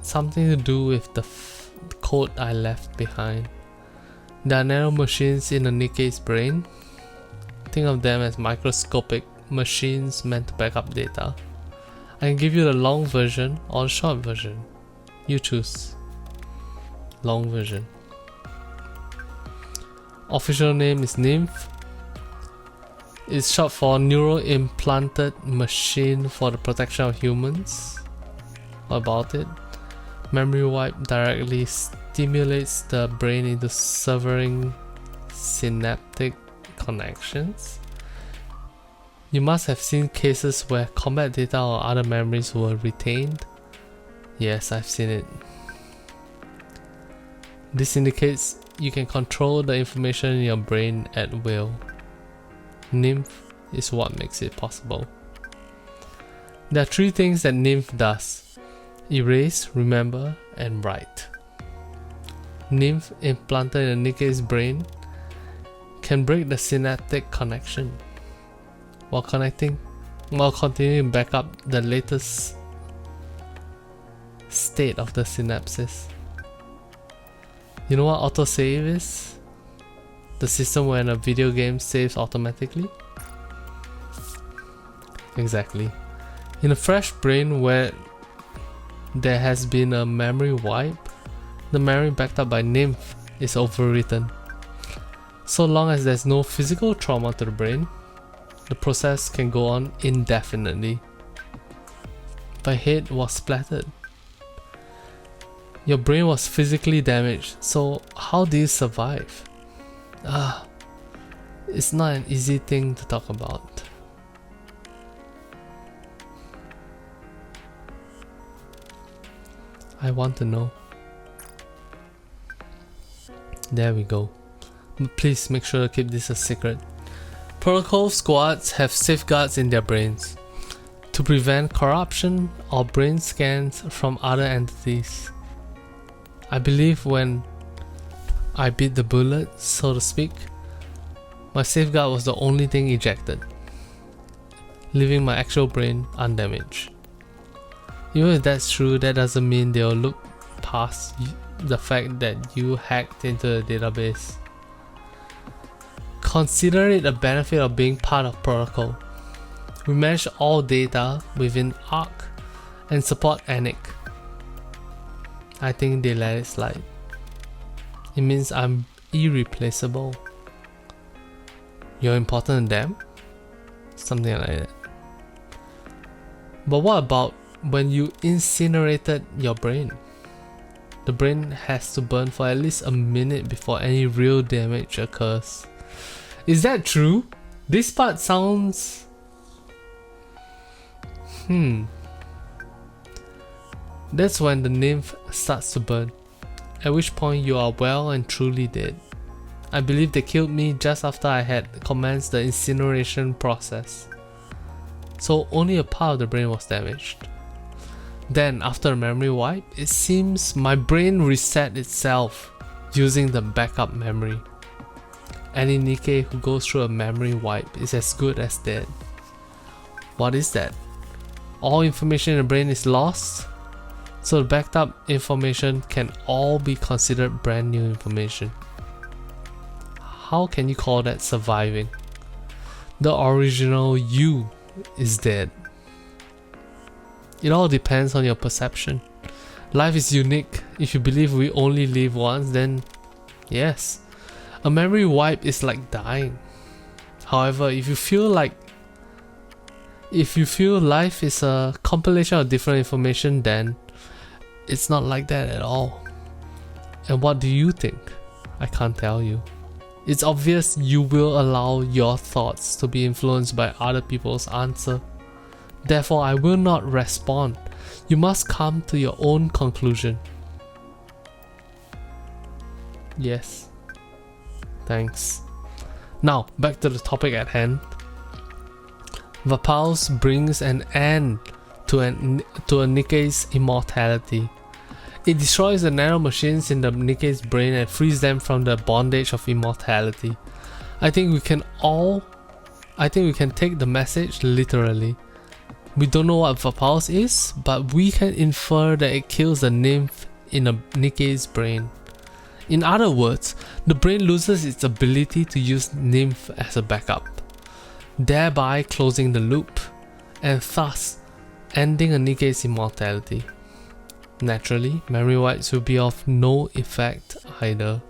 something to do with the code I left behind. There are nanomachines in the Nikke's brain. Think of them as microscopic machines meant to back up data. I can give you the long version or the short version. You choose. Long version. Official name is Nymph. It's short for neural implanted machine for the protection of humans. What about it? Memory wipe directly stimulates the brain into severing synaptic connections. You must have seen cases where combat data or other memories were retained. Yes, I've seen it. This indicates you can control the information in your brain at will. Nymph is what makes it possible. There are 3 things that Nymph does: erase, remember, and write. Nymph implanted in Nikke's brain can break the synaptic connection while continuing to back up the latest state of the synapses. You know what autosave is? The system when a video game saves automatically? Exactly. In a fresh brain where there has been a memory wipe, the memory backed up by nymph is overwritten. So long as there's no physical trauma to the brain, the process can go on indefinitely. My head was splattered. Your brain was physically damaged, so how do you survive? It's not an easy thing to talk about. I want to know. There we go. But please make sure to keep this a secret. Protocol squads have safeguards in their brains to prevent corruption or brain scans from other entities. I believe when I bit the bullet, so to speak, my safeguard was the only thing ejected, leaving my actual brain undamaged. Even if that's true, that doesn't mean they'll look past the fact that you hacked into the database. Consider it a benefit of being part of protocol. We manage all data within ARC and support ANIC. I think they let it slide. It means I'm irreplaceable. You're important to them? Something like that. But what about when you incinerated your brain? The brain has to burn for at least a minute before any real damage occurs. Is that true? This part sounds... That's when the nymph starts to burn, at which point you are well and truly dead. I believe they killed me just after I had commenced the incineration process, so only a part of the brain was damaged. Then after a memory wipe, it seems my brain reset itself using the backup memory. Any Nikke who goes through a memory wipe is as good as dead. What is that? All information in the brain is lost? So the backed up information can all be considered brand new information. How can you call that surviving? The original you is dead. It all depends on your perception. Life is unique. If you believe we only live once, then yes. A memory wipe is like dying. However, if you feel life is a compilation of different information, then it's not like that at all. And what do you think? I can't tell you. It's obvious you will allow your thoughts to be influenced by other people's answer. Therefore, I will not respond. You must come to your own conclusion. Yes. Thanks. Now, back to the topic at hand. Revolves brings an end to a Nikke's immortality. It destroys the nanomachines in the Nikke's brain and frees them from the bondage of immortality. I think we can take the message literally. We don't know what Revolves is, but we can infer that it kills the nymph in a Nikke's brain. In other words, the brain loses its ability to use nymph as a backup, thereby closing the loop, and thus ending a Nikke's immortality. Naturally, memory wipes will be of no effect either.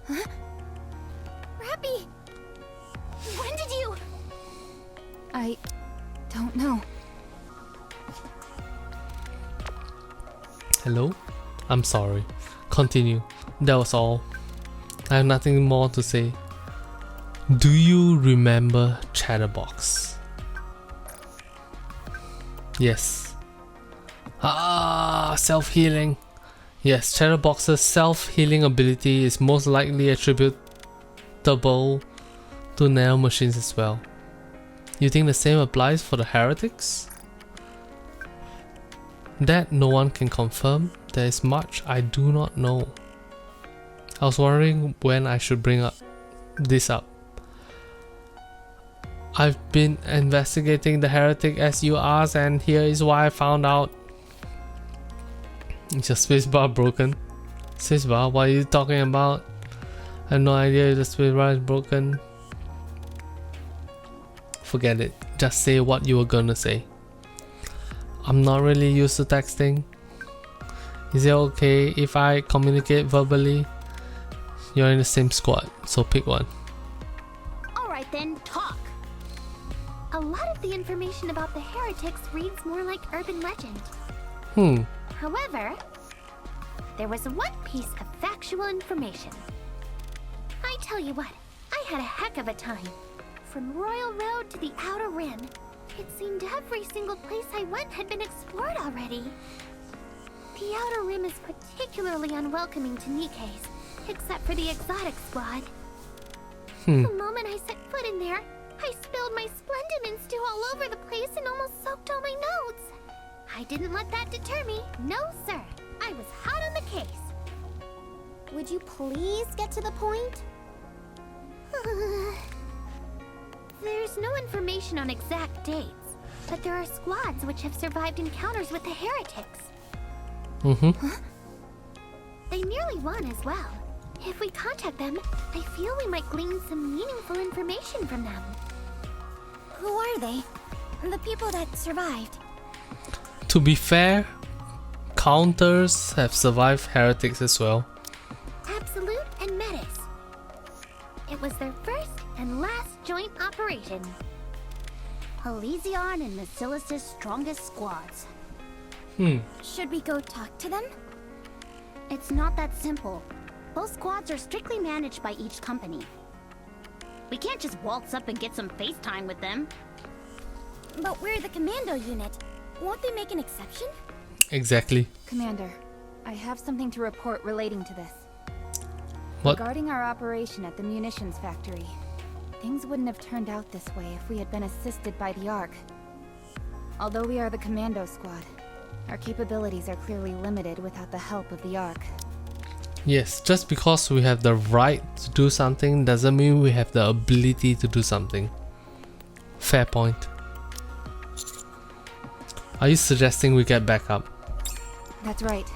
Huh? Rappy! When did you... I don't know. Hello? I'm sorry. Continue. That was all. I have nothing more to say. Do you remember Chatterbox? Yes. Self-healing. Yes, Chatterbox's self-healing ability is most likely attributable to nanomachines as well. You think the same applies for the heretics? That no one can confirm. There is much I do not know. I was wondering when I should bring this up. I've been investigating the heretic as you asked, and here is why I found out. Is your spacebar broken? Spacebar? What are you talking about? I have no idea if the spacebar is broken. Forget it. Just say what you were gonna say. I'm not really used to texting. Is it okay if I communicate verbally? You're in the same squad, so pick one. Alright then, talk! A lot of the information about the heretics reads more like urban legend. However, there was one piece of factual information. I tell you what, I had a heck of a time. From Royal Road to the Outer Rim, it seemed every single place I went had been explored already. The Outer Rim is particularly unwelcoming to Nikkes, except for the exotic squad. The moment I set foot in there, I spilled my splendid stew all over the place and almost soaked all my notes. I didn't let that deter me. No, sir. I was hot on the case. Would you please get to the point? There's no information on exact dates, but there are squads which have survived encounters with the heretics. They nearly won as well. If we contact them, I feel we might glean some meaningful information from them. Who are they? The people that survived. To be fair, counters have survived heretics as well. Absolute and Metis. It was their first and last joint operation. Elysion and Basilis's strongest squads. Should we go talk to them? It's not that simple. Both squads are strictly managed by each company. We can't just waltz up and get some FaceTime with them. But we're the commando unit. Won't they make an exception? Exactly. Commander, I have something to report relating to this. What? Regarding our operation at the munitions factory, things wouldn't have turned out this way if we had been assisted by the Ark. Although we are the commando squad, our capabilities are clearly limited without the help of the Ark. Yes, just because we have the right to do something doesn't mean we have the ability to do something. Fair point. Are you suggesting we get backup? That's right.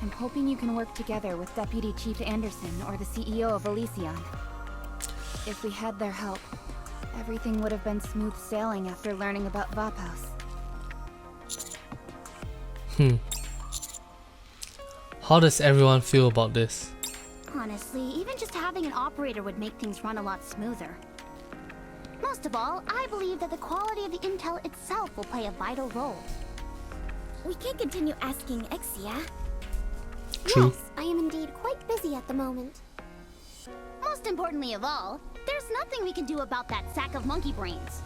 I'm hoping you can work together with Deputy Chief Anderson or the CEO of Elysion. If we had their help, everything would have been smooth sailing after learning about Vaphaus. How does everyone feel about this? Honestly, even just having an operator would make things run a lot smoother. Most of all, I believe that the quality of the intel itself will play a vital role. We can't continue asking Exia. True. Yes, I am indeed quite busy at the moment. Most importantly of all, there's nothing we can do about that sack of monkey brains.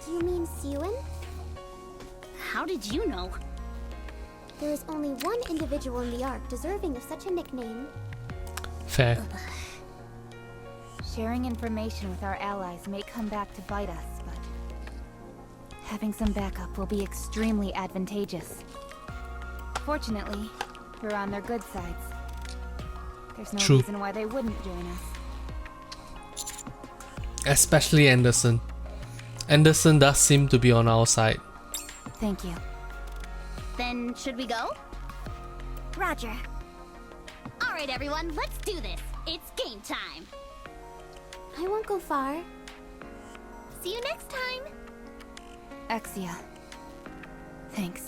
Do you mean Siwen? How did you know? There is only one individual in the Ark deserving of such a nickname. Fair. Sharing information with our allies may come back to bite us, but having some backup will be extremely advantageous. Fortunately, we're on their good sides. There's no True. reason why they wouldn't join us. Especially Anderson. Anderson does seem to be on our side. Thank you. Then should we go? Roger. Alright everyone, let's do this. It's game time. I won't go far. See you next time. Exia. Thanks.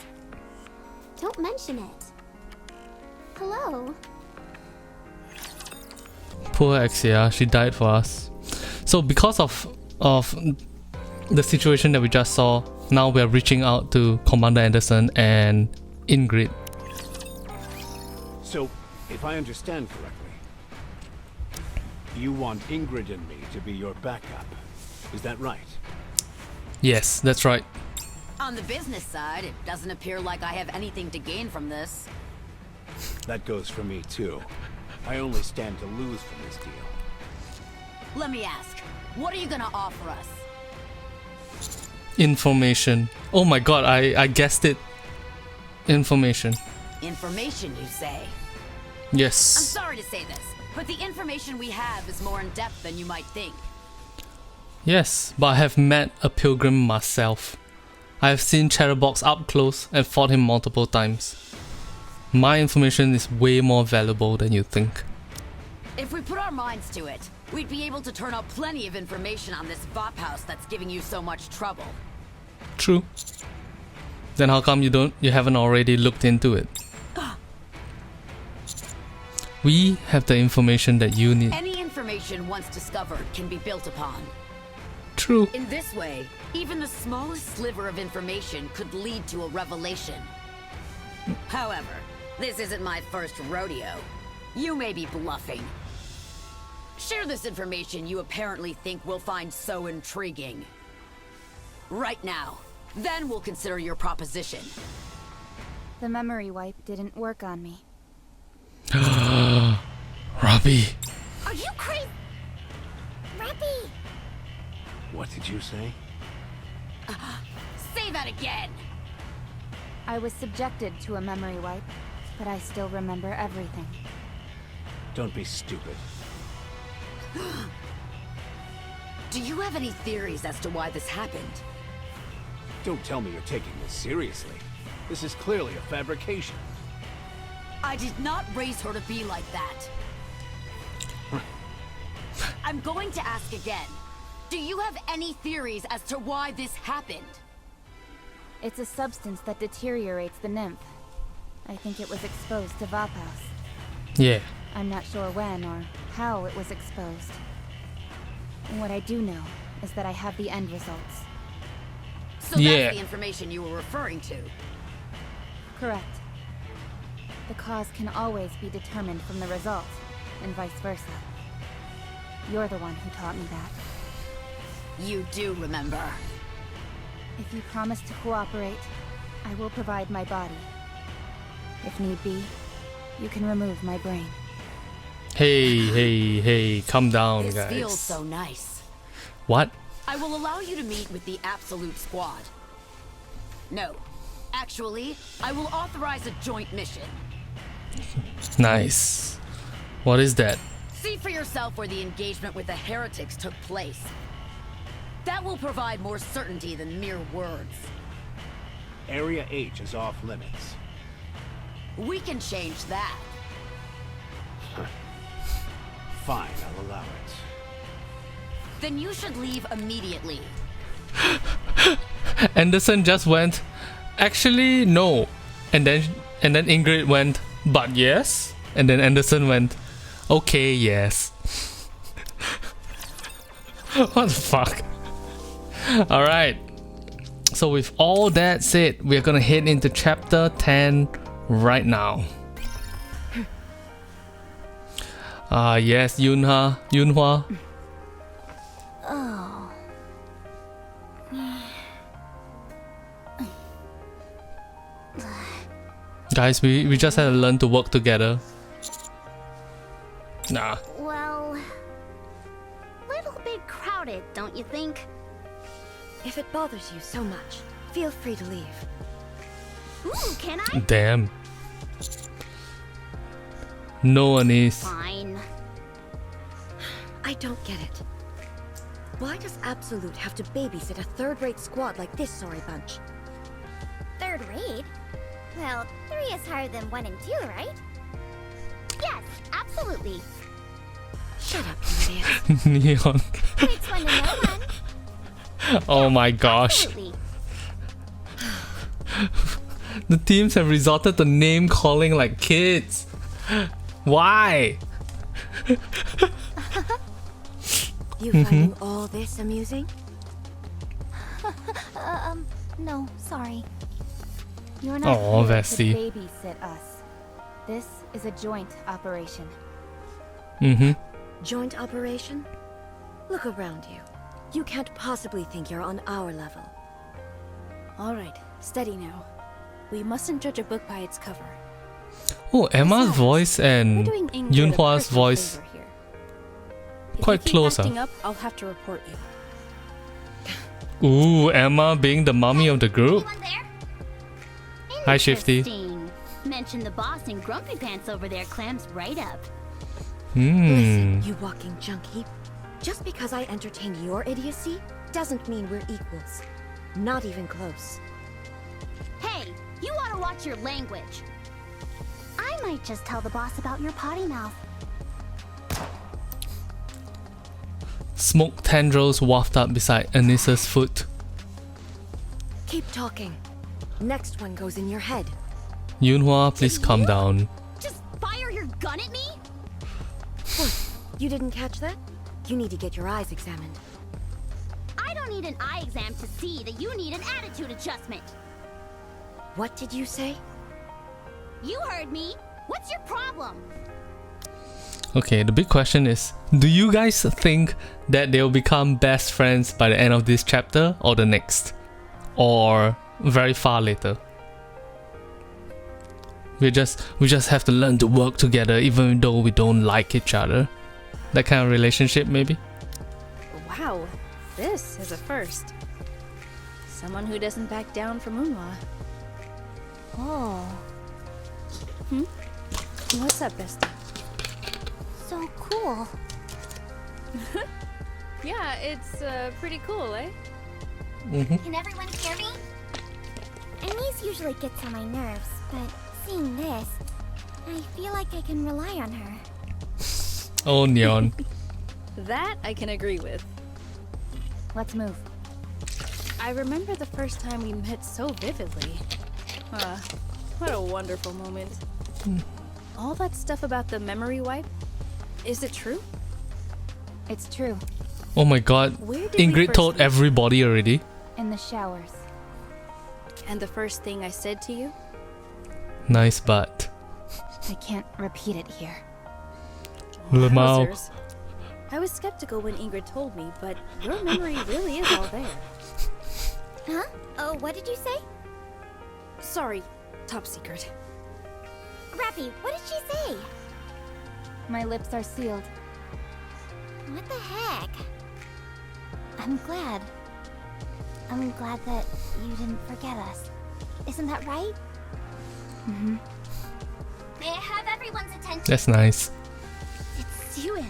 Don't mention it. Hello. Poor Exia, she died for us. So because of the situation that we just saw, now we are reaching out to Commander Anderson and Ingrid. So, if I understand correctly, you want Ingrid and me to be your backup. Is that right? Yes, that's right. On the business side, it doesn't appear like I have anything to gain from this. That goes for me too. I only stand to lose from this deal. Let me ask, what are you gonna offer us? Information. Oh my god, I guessed it. Information. Information, you say? I'm Yes. sorry to say this, but the information we have is more in depth than you might think. Yes, but I have met a pilgrim myself. I have seen Chatterbox up close and fought him multiple times. My information is way more valuable than you think. If we put our minds to it, we'd be able to turn up plenty of information on this Vop house that's giving you so much trouble. True. Then how come you haven't already looked into it? We have the information that you need. Any information once discovered can be built upon. True. In this way, even the smallest sliver of information could lead to a revelation. However, this isn't my first rodeo. You may be bluffing. Share this information you apparently think we'll find so intriguing. Right now. Then we'll consider your proposition. The memory wipe didn't work on me. Robbie. Are you crazy? Rappy! What did you say? Say that again! I was subjected to a memory wipe, but I still remember everything. Don't be stupid. Do you have any theories as to why this happened? Don't tell me you're taking this seriously. This is clearly a fabrication. I did not raise her to be like that. I'm going to ask again. Do you have any theories as to why this happened? It's a substance that deteriorates the nymph. I think it was exposed to Vop house. Yeah. I'm not sure when or how it was exposed. And what I do know is that I have the end results. So that's the information you were referring to. Correct. The cause can always be determined from the result, and vice versa. You're the one who taught me that. You do remember. If you promise to cooperate, I will provide my body. If need be, you can remove my brain. Hey, calm down, This guys. feels so nice. What? I will allow you to meet with the Absolute Squad. No. Actually, I will authorize a joint mission. Nice. What is that? See for yourself where the engagement with the heretics took place. That will provide more certainty than mere words. Area H is off limits. We can change that. Fine, I'll allow it. Then you should leave immediately. Anderson just went, actually no. And then Ingrid went, but yes. And then Anderson went, okay, yes. What the fuck? Alright. So with all that said, we're gonna head into chapter 10 right now. Yes, Yunhua. Oh. Guys, we just had to learn to work together. Nah. Well, little bit crowded, don't you think? If it bothers you so much, feel free to leave. Ooh, can I? Damn. No one is. Fine. I don't get it. Why does Absolute have to babysit a third-rate squad like this sorry bunch? Third rate? Well, 3 is higher than 1 and 2, right? Yes, absolutely. Shut up, you idiot. Neon. It's 1 to no 1. Oh my gosh. Absolutely. The teams have resorted to name calling like kids. Why? You finding all this amusing? No, sorry. You're not Aw, here Vessi. to babysit us. This is a joint operation. Joint operation? Look around you. You can't possibly think you're on our level. Alright, steady now. We mustn't judge a book by its cover. Oh, Emma's voice We're and doing Ingrid a Yunhua's personal voice favor here. If quite you keep close, acting up, I'll have to report you. Ooh, Emma being the mommy of the group. Anyone there? Hi, Shifty. Interesting. Mention the boss and Grumpy Pants over there clams right up. Listen, you walking junk heap. Just because I entertained your idiocy doesn't mean we're equals. Not even close. Hey, you ought to watch your language. I might just tell the boss about your potty mouth. Smoke tendrils waft up beside Anissa's foot. Keep talking. Next one goes in your head. Yunhua, please calm down. Just fire your gun at me? What? You didn't catch that? You need to get your eyes examined. I don't need an eye exam to see that you need an attitude adjustment. What did you say? You heard me. What's your problem? Okay, the big question is, do you guys think that they'll become best friends by the end of this chapter or the next? Or very far later? We just have to learn to work together even though we don't like each other. That kind of relationship, maybe? Wow, this is a first. Someone who doesn't back down from Unwa. Oh. What's up, Bestie? So cool. Yeah, it's pretty cool, eh? Can everyone hear me? Anise usually gets on my nerves, but seeing this, I feel like I can rely on her. Oh, Neon. That I can agree with. Let's move. I remember the first time we met so vividly. What a wonderful moment. All that stuff about the memory wipe, is it true? It's true. Oh my god. Where did we Ingrid first told meet? everybody already. In the showers. And the first thing I said to you? Nice butt. I can't repeat it here. Lamau. Wowzers. I was skeptical when Ingrid told me, but your memory really is all there. Huh? Oh, what did you say? Sorry, top secret. Rappy, what did she say? My lips are sealed. What the heck? I'm glad. I'm glad that you didn't forget us. Isn't that right? Mm-hmm. May I have everyone's attention? That's nice. It's Suen.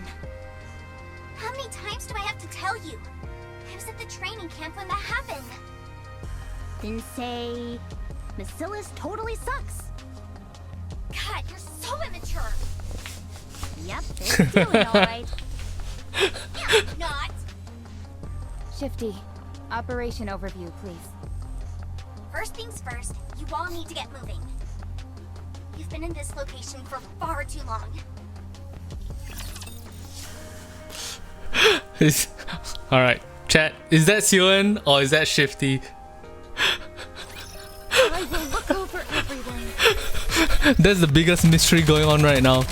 How many times do I have to tell you? I was at the training camp when that happened. Then say, Bacillus totally sucks. God, you're so immature. Yep, it's doing alright. Yeah, not. Shifty, operation overview, please. First things first, you all need to get moving. You've been in this location for far too long. Alright, chat. Is that Suen or is that Shifty? I will look over everyone. That's the biggest mystery going on right now.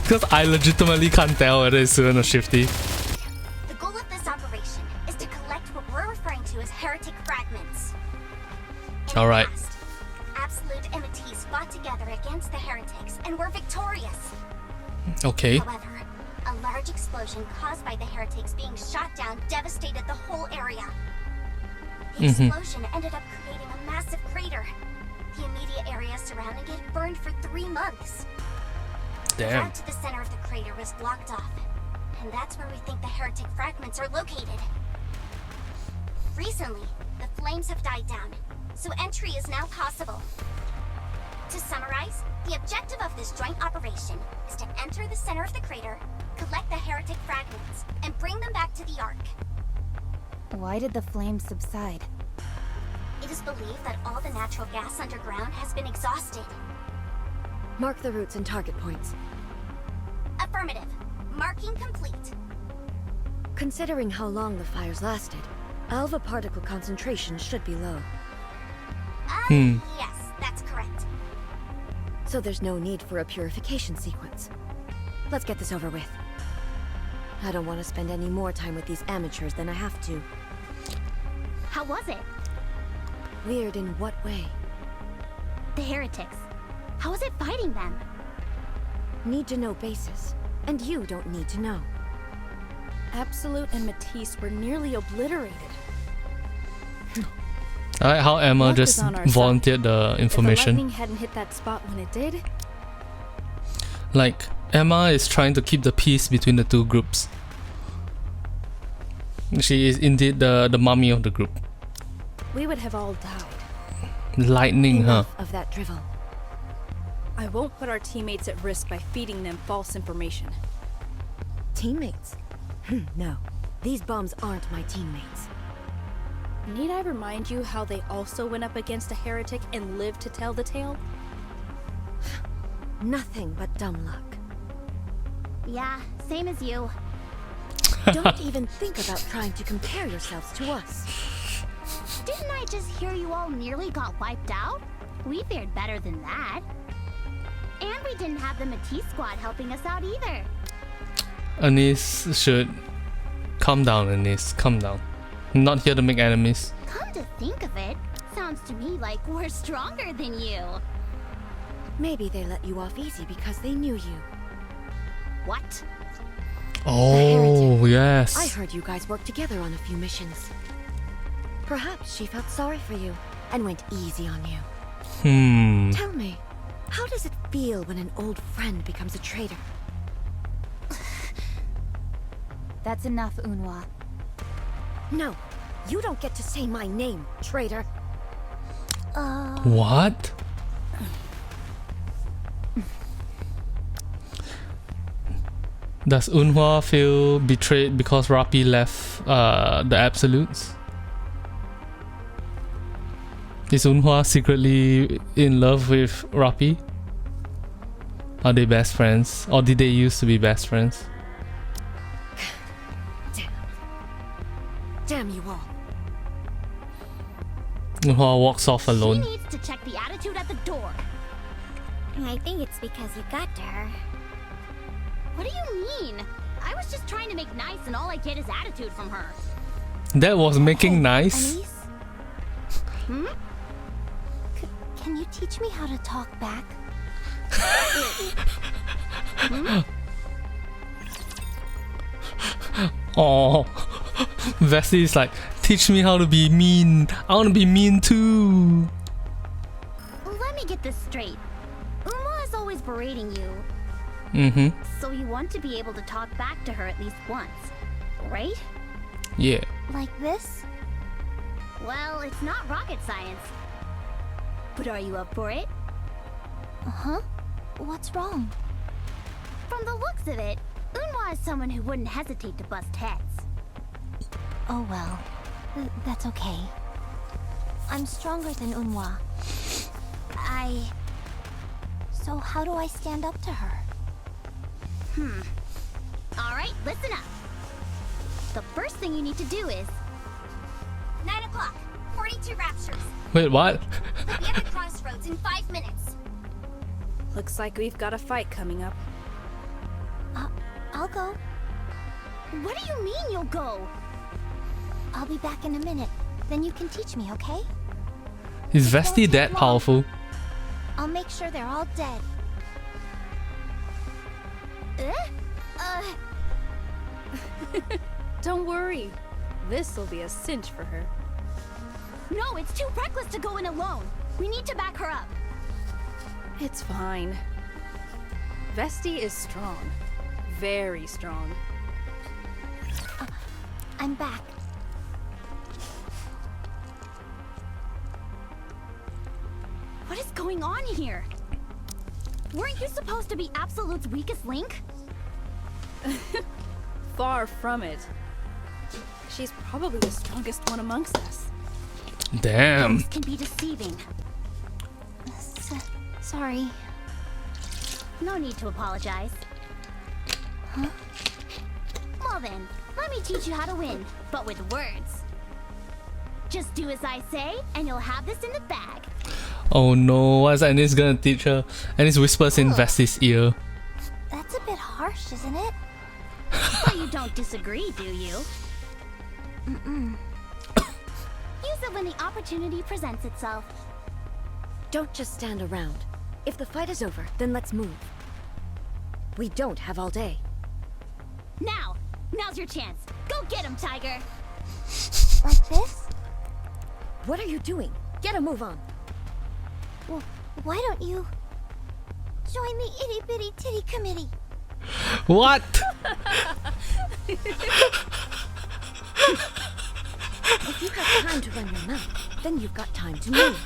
Because I legitimately can't tell whether it's Suen or Shifty. The goal of this operation is to collect what we're referring to as heretic fragments. In All right. the past, absolute entities fought together against the heretics and were victorious. Okay. However, a large explosion caused by the heretics being shot down devastated the whole area. The explosion ended up creating a massive crater. The immediate area surrounding it burned for 3 months. The Damn. route to the center of the crater was blocked off, and that's where we think the heretic fragments are located. Recently, the flames have died down, so entry is now possible. To summarize, the objective of this joint operation is to enter the center of the crater, collect the heretic fragments, and bring them back to the Ark. Why did the flames subside? It is believed that all the natural gas underground has been exhausted. Mark the routes and target points. Affirmative. Marking complete. Considering how long the fires lasted, alpha particle concentration should be low. Yes, that's correct. So there's no need for a purification sequence. Let's get this over with. I don't want to spend any more time with these amateurs than I have to. How was it? Weird in what way? The heretics. How was it fighting them? Need to know basis. And you don't need to know. Absolute and Matisse were nearly obliterated. I like how Emma Luck just is on our volunteered the If the information. lightning hadn't hit that spot when it did, Like, Emma is trying to keep the peace between the two groups. She is indeed the mummy of the group. we would have all died. Lightning, huh? Enough of that drivel. I won't put our teammates at risk by feeding them false information. Teammates? No. These bombs aren't my teammates. Need I remind you how they also went up against a heretic and lived to tell the tale? Nothing but dumb luck. Yeah, same as you. Don't even think about trying to compare yourselves to us. Didn't I just hear you all nearly got wiped out? We fared better than that. And we didn't have the Matisse squad helping us out either. Anise should calm down, Anise. Calm down. I'm not here to make enemies. Come to think of it, sounds to me like we're stronger than you. Maybe they let you off easy because they knew you. What? Oh, I yes. heard you guys worked together on a few missions. Perhaps she felt sorry for you and went easy on you. Tell me, how does it feel when an old friend becomes a traitor? That's enough, Unhwa. No, you don't get to say my name, traitor. What? Does Unhwa feel betrayed because Rappi left the Absolutes? Is Unhwa secretly in love with Rappi? Are they best friends? Or did they used to be best friends? Damn you all. Unhwa walks off She alone. needs to check the attitude at the door. I think it's because you got to her. What do you mean? I was just trying to make nice and all I get is attitude from her. That was making nice. Anise? Can you teach me how to talk back? Oh, Vesty is like, teach me how to be mean. I want to be mean too. Let me get this straight. Uma is always berating you, so you want to be able to talk back to her at least once, right? Yeah. Like this? Well, it's not rocket science. But are you up for it? Uh-huh. What's wrong? From the looks of it, Unhwa is someone who wouldn't hesitate to bust heads. Oh well. That's okay. I'm stronger than Unhwa. So how do I stand up to her? Alright, listen up. The first thing you need to do is... 9 o'clock. 42 Raptures. Wait, what? We'll be at the crossroads in 5 minutes. Looks like we've got a fight coming up. I'll go. What do you mean you'll go? I'll be back in a minute. Then you can teach me, okay? Is Vesty that powerful? I'll make sure they're all dead. Don't worry. This'll be a cinch for her. No, it's too reckless to go in alone. We need to back her up. It's fine. Vesty is strong. Very strong. I'm back. What is going on here? Weren't you supposed to be Absolute's weakest link? Far from it. She's probably the strongest one amongst us. Damn. This can be deceiving. Sorry. No need to apologize. Huh? Well then, let me teach you how to win, but with words. Just do as I say, and you'll have this in the bag. Oh no, what's Anis gonna teach her? Anis whispers in Vesty's ear. That's a bit harsh, isn't it? Well, you don't disagree, do you? Use it when the opportunity presents itself. Don't just stand around. If the fight is over, then let's move. We don't have all day. Now's your chance. Go get him, Tiger. Like this? What are you doing? Get a move on. Well, why don't you join the itty bitty titty committee? What? If you have time to run your mouth, then you've got time to move.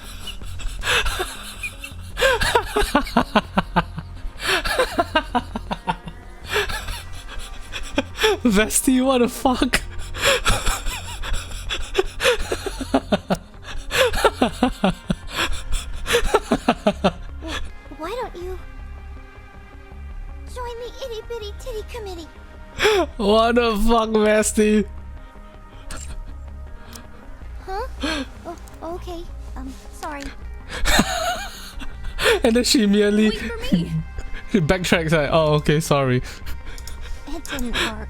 Vesty, what the fuck? Why don't you join the itty bitty titty committee? What the fuck, Vesty? Huh? Oh, okay. Sorry. And then she immediately Wait for me. backtracks like, oh, okay, sorry. It didn't work.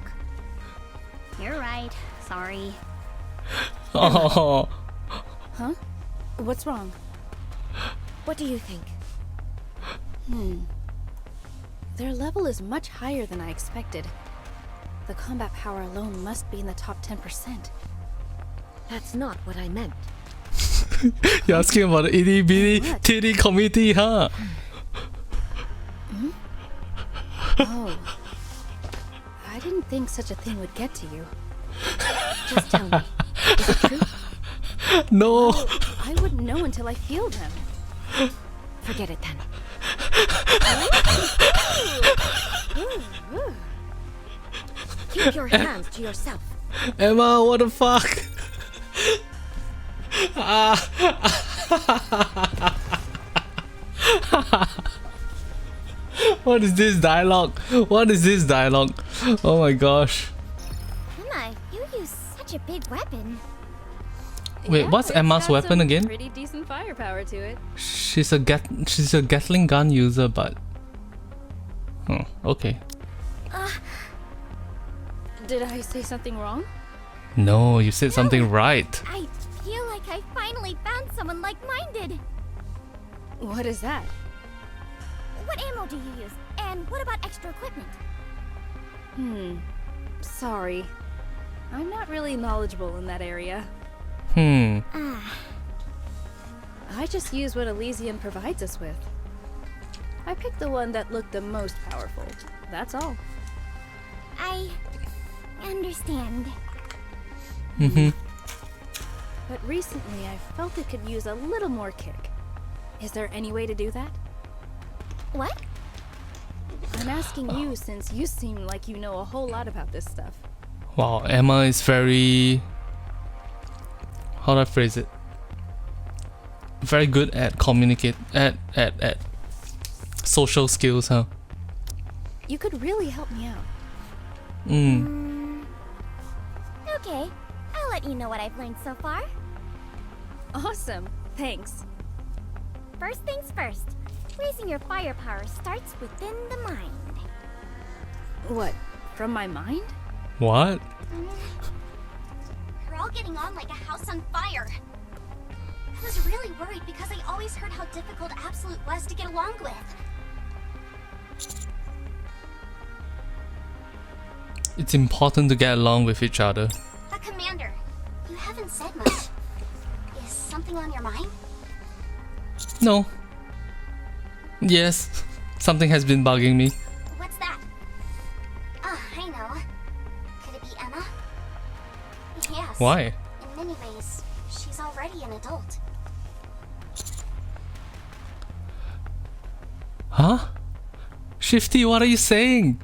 You're right. Sorry. Oh. Huh? What's wrong? What do you think? Their level is much higher than I expected. The combat power alone must be in the top 10%. That's not what I meant. You're asking about the itty bitty What? titty committee, huh? Oh. I didn't think such a thing would get to you. Just tell me. Is it true? No. I wouldn't know until I feel them. Forget it then. Keep your hands to yourself. Emma, what the fuck? What is this dialogue? What is this dialogue? Oh my gosh. Emma, you use such a big weapon. Wait, Yeah, what's it's Emma's got weapon some again? Pretty decent firepower to it. She's a Gatling gun user, but oh, okay. Did I say something wrong? No, you said something right. I feel like I finally found someone like-minded. What is that? What ammo do you use? And what about extra equipment? Sorry. I'm not really knowledgeable in that area. I just use what Elysium provides us with. I picked the one that looked the most powerful. That's all. I understand. But recently I felt it could use a little more kick. Is there any way to do that? What? I'm asking you since you seem like you know a whole lot about this stuff. Wow, Emma is very... how do I phrase it? Very good at communicate at social skills, huh? You could really help me out. Okay, I'll let you know what I've learned so far. Awesome. Thanks. First things first, raising your firepower starts within the mind. What? From my mind? What? You're all getting on like a house on fire. I was really worried because I always heard how difficult Absolute was to get along with. It's important to get along with each other. But Commander, you haven't said much. Is something on your mind? No. Yes, something has been bugging me. What's that? Ah, I know. Could it be Emma? Yes. Why? In many ways, she's already an adult. Huh? Shifty, what are you saying?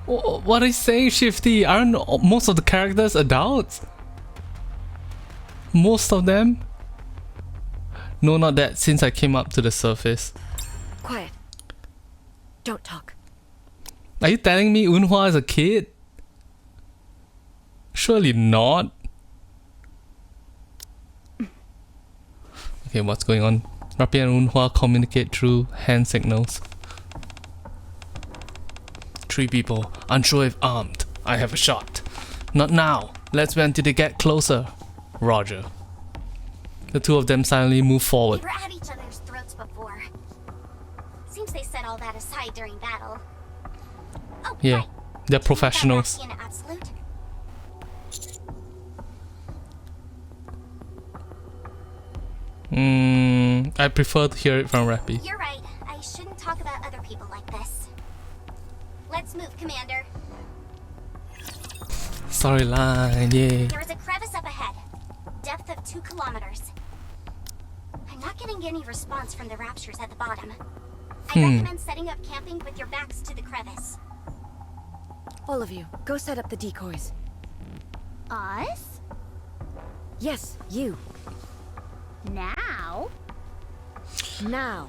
What are you saying, Shifty? Aren't most of the characters adults? Most of them? No, not that, since I came up to the surface. Quiet. Don't talk. Are you telling me Eunhwa is a kid? Surely not. Okay, what's going on? Rappi and Eunhwa communicate through hand signals. 3 people, unsure if armed. I have a shot. Not now. Let's wait until they get closer. Roger. The two of them silently move We forward. were at each other's throats before. Seems they set all that aside during battle. Oh, Yeah, right. they're professionals. Raptures in Absolute? I prefer to hear it from Rappy. You're right. I shouldn't talk about other people like this. Let's move, Commander. Storyline, yay. There is a crevice up ahead. Depth of 2 kilometers. I'm not getting any response from the Raptures at the bottom. I recommend setting up camping with your backs to the crevice. All of you, go set up the decoys. Us? Yes, you. Now? Now.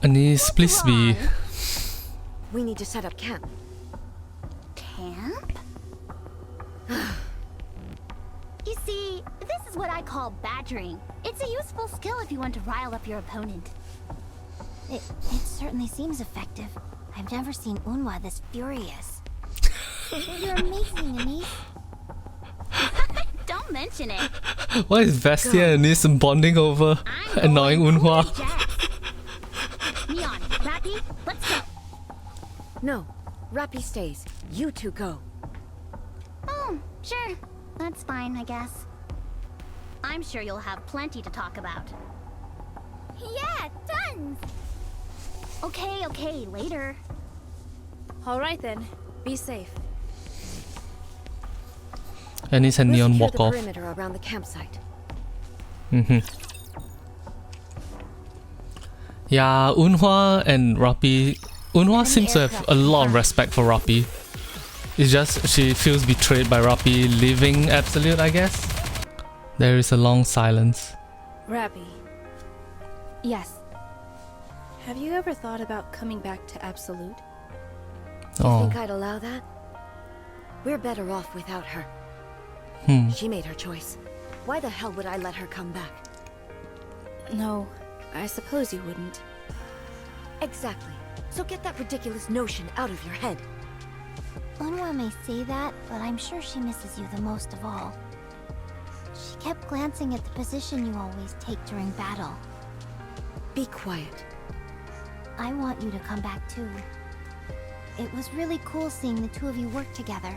อันนี้ split B. We need to set up camp. Camp? You see, this is what I call badgering. It's a useful skill if you want to rile up your opponent. It certainly seems effective. I've never seen Unhwa this furious. You're amazing, Anise. Don't mention it. Why is Vestia and Nis bonding over annoying Unhwa? Neon, Rappy, let's go. No, Rappy stays. You two go. Oh, sure. That's fine, I guess. I'm sure you'll have plenty to talk about. Yeah, tons! Okay, later. Alright then. Be safe. And it's a We'll neon secure walk the off. perimeter around the campsite. Yeah, Unhwa and Rappy. Unhwa seems to have a lot of respect for Rappy. It's just she feels betrayed by Rappy leaving Absolute, I guess. There is a long silence. Rappy, Yes. have you ever thought about coming back to Absolute? You Oh. think I'd allow that? We're better off without her. She made her choice. Why the hell would I let her come back? No, I suppose you wouldn't. Exactly. So get that ridiculous notion out of your head. Unhwa may say that, but I'm sure she misses you the most of all. She kept glancing at the position you always take during battle. Be quiet. I want you to come back too. It was really cool seeing the two of you work together.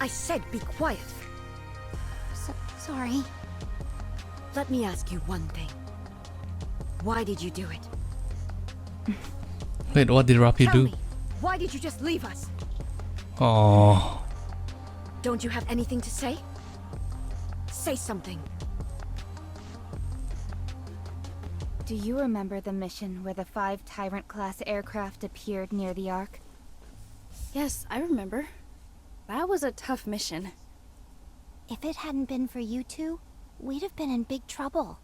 I said be quiet. Sorry. Let me ask you one thing. Why did you do it? Wait, what did Rappy Tell do? me. Why did you just leave us? Oh. Don't you have anything to say? Say something. Do you remember the mission where the 5 Tyrant-class aircraft appeared near the Ark? Yes, I remember. That was a tough mission. If it hadn't been for you two, we'd have been in big trouble.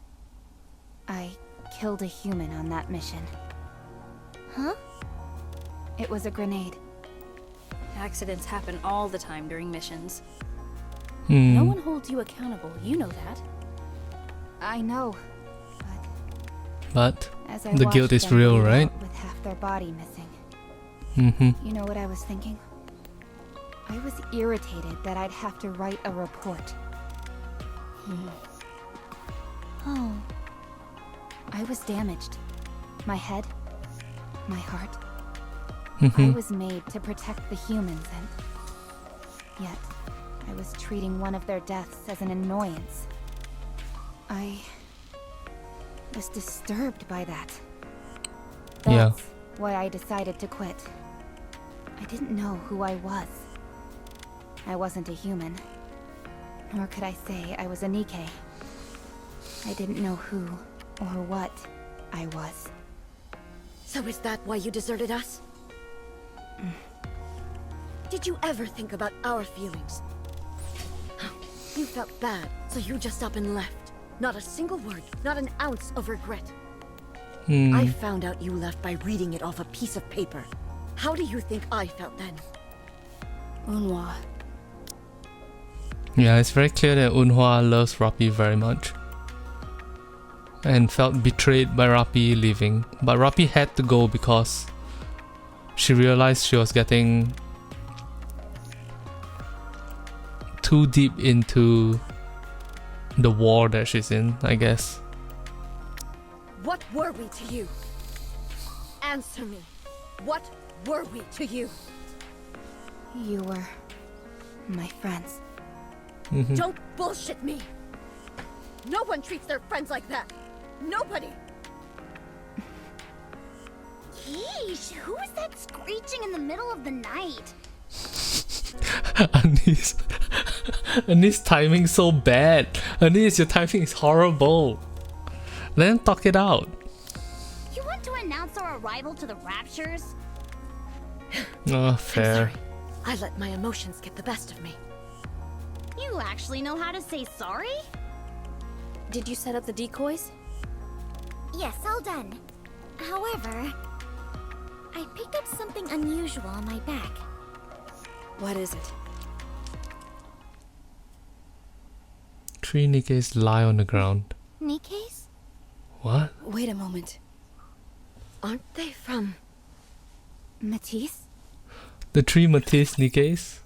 I killed a human on that mission. Huh? It was a grenade. Accidents happen all the time during missions. Hmm. No one holds you accountable, you know that. I know. But As I the guilt watched is them real, bleed right? out with half their body missing. You know what I was thinking? I was irritated that I'd have to write a report. Oh. I was damaged. My head, my heart. I was made to protect the humans, and yet I was treating one of their deaths as an annoyance. I was disturbed by that. Yeah. That's why I decided to quit. I didn't know who I was. I wasn't a human. Nor could I say I was a Nikke. I didn't know who or what I was. So is that why you deserted us? Did you ever think about our feelings? You felt bad, so you just up and left. Not a single word, not an ounce of regret. I found out you left by reading it off a piece of paper. How do you think I felt then? Unhwa. Yeah, it's very clear that Unhwa loves Rappy very much. And felt betrayed by Rappy leaving. But Rappy had to go because she realized she was getting too deep into the war that she's in, I guess. What were we to you? Answer me. What were we to you? You were my friends. Don't bullshit me. No one treats their friends like that. Nobody. Yeesh, who is that screeching in the middle of the night? Anis timing so bad. Anis, your timing is horrible. Let him talk it out. You want to announce our arrival to the Raptures? Oh, fair. I'm sorry. I let my emotions get the best of me. You actually know how to say sorry? Did you set up the decoys? Yes, all done. However, I picked up something unusual on my back. What is it? 3 Nikkes lie on the ground. Nikkes? What? Wait a moment. Aren't they from... Matisse? The 3 Matisse Nikkes?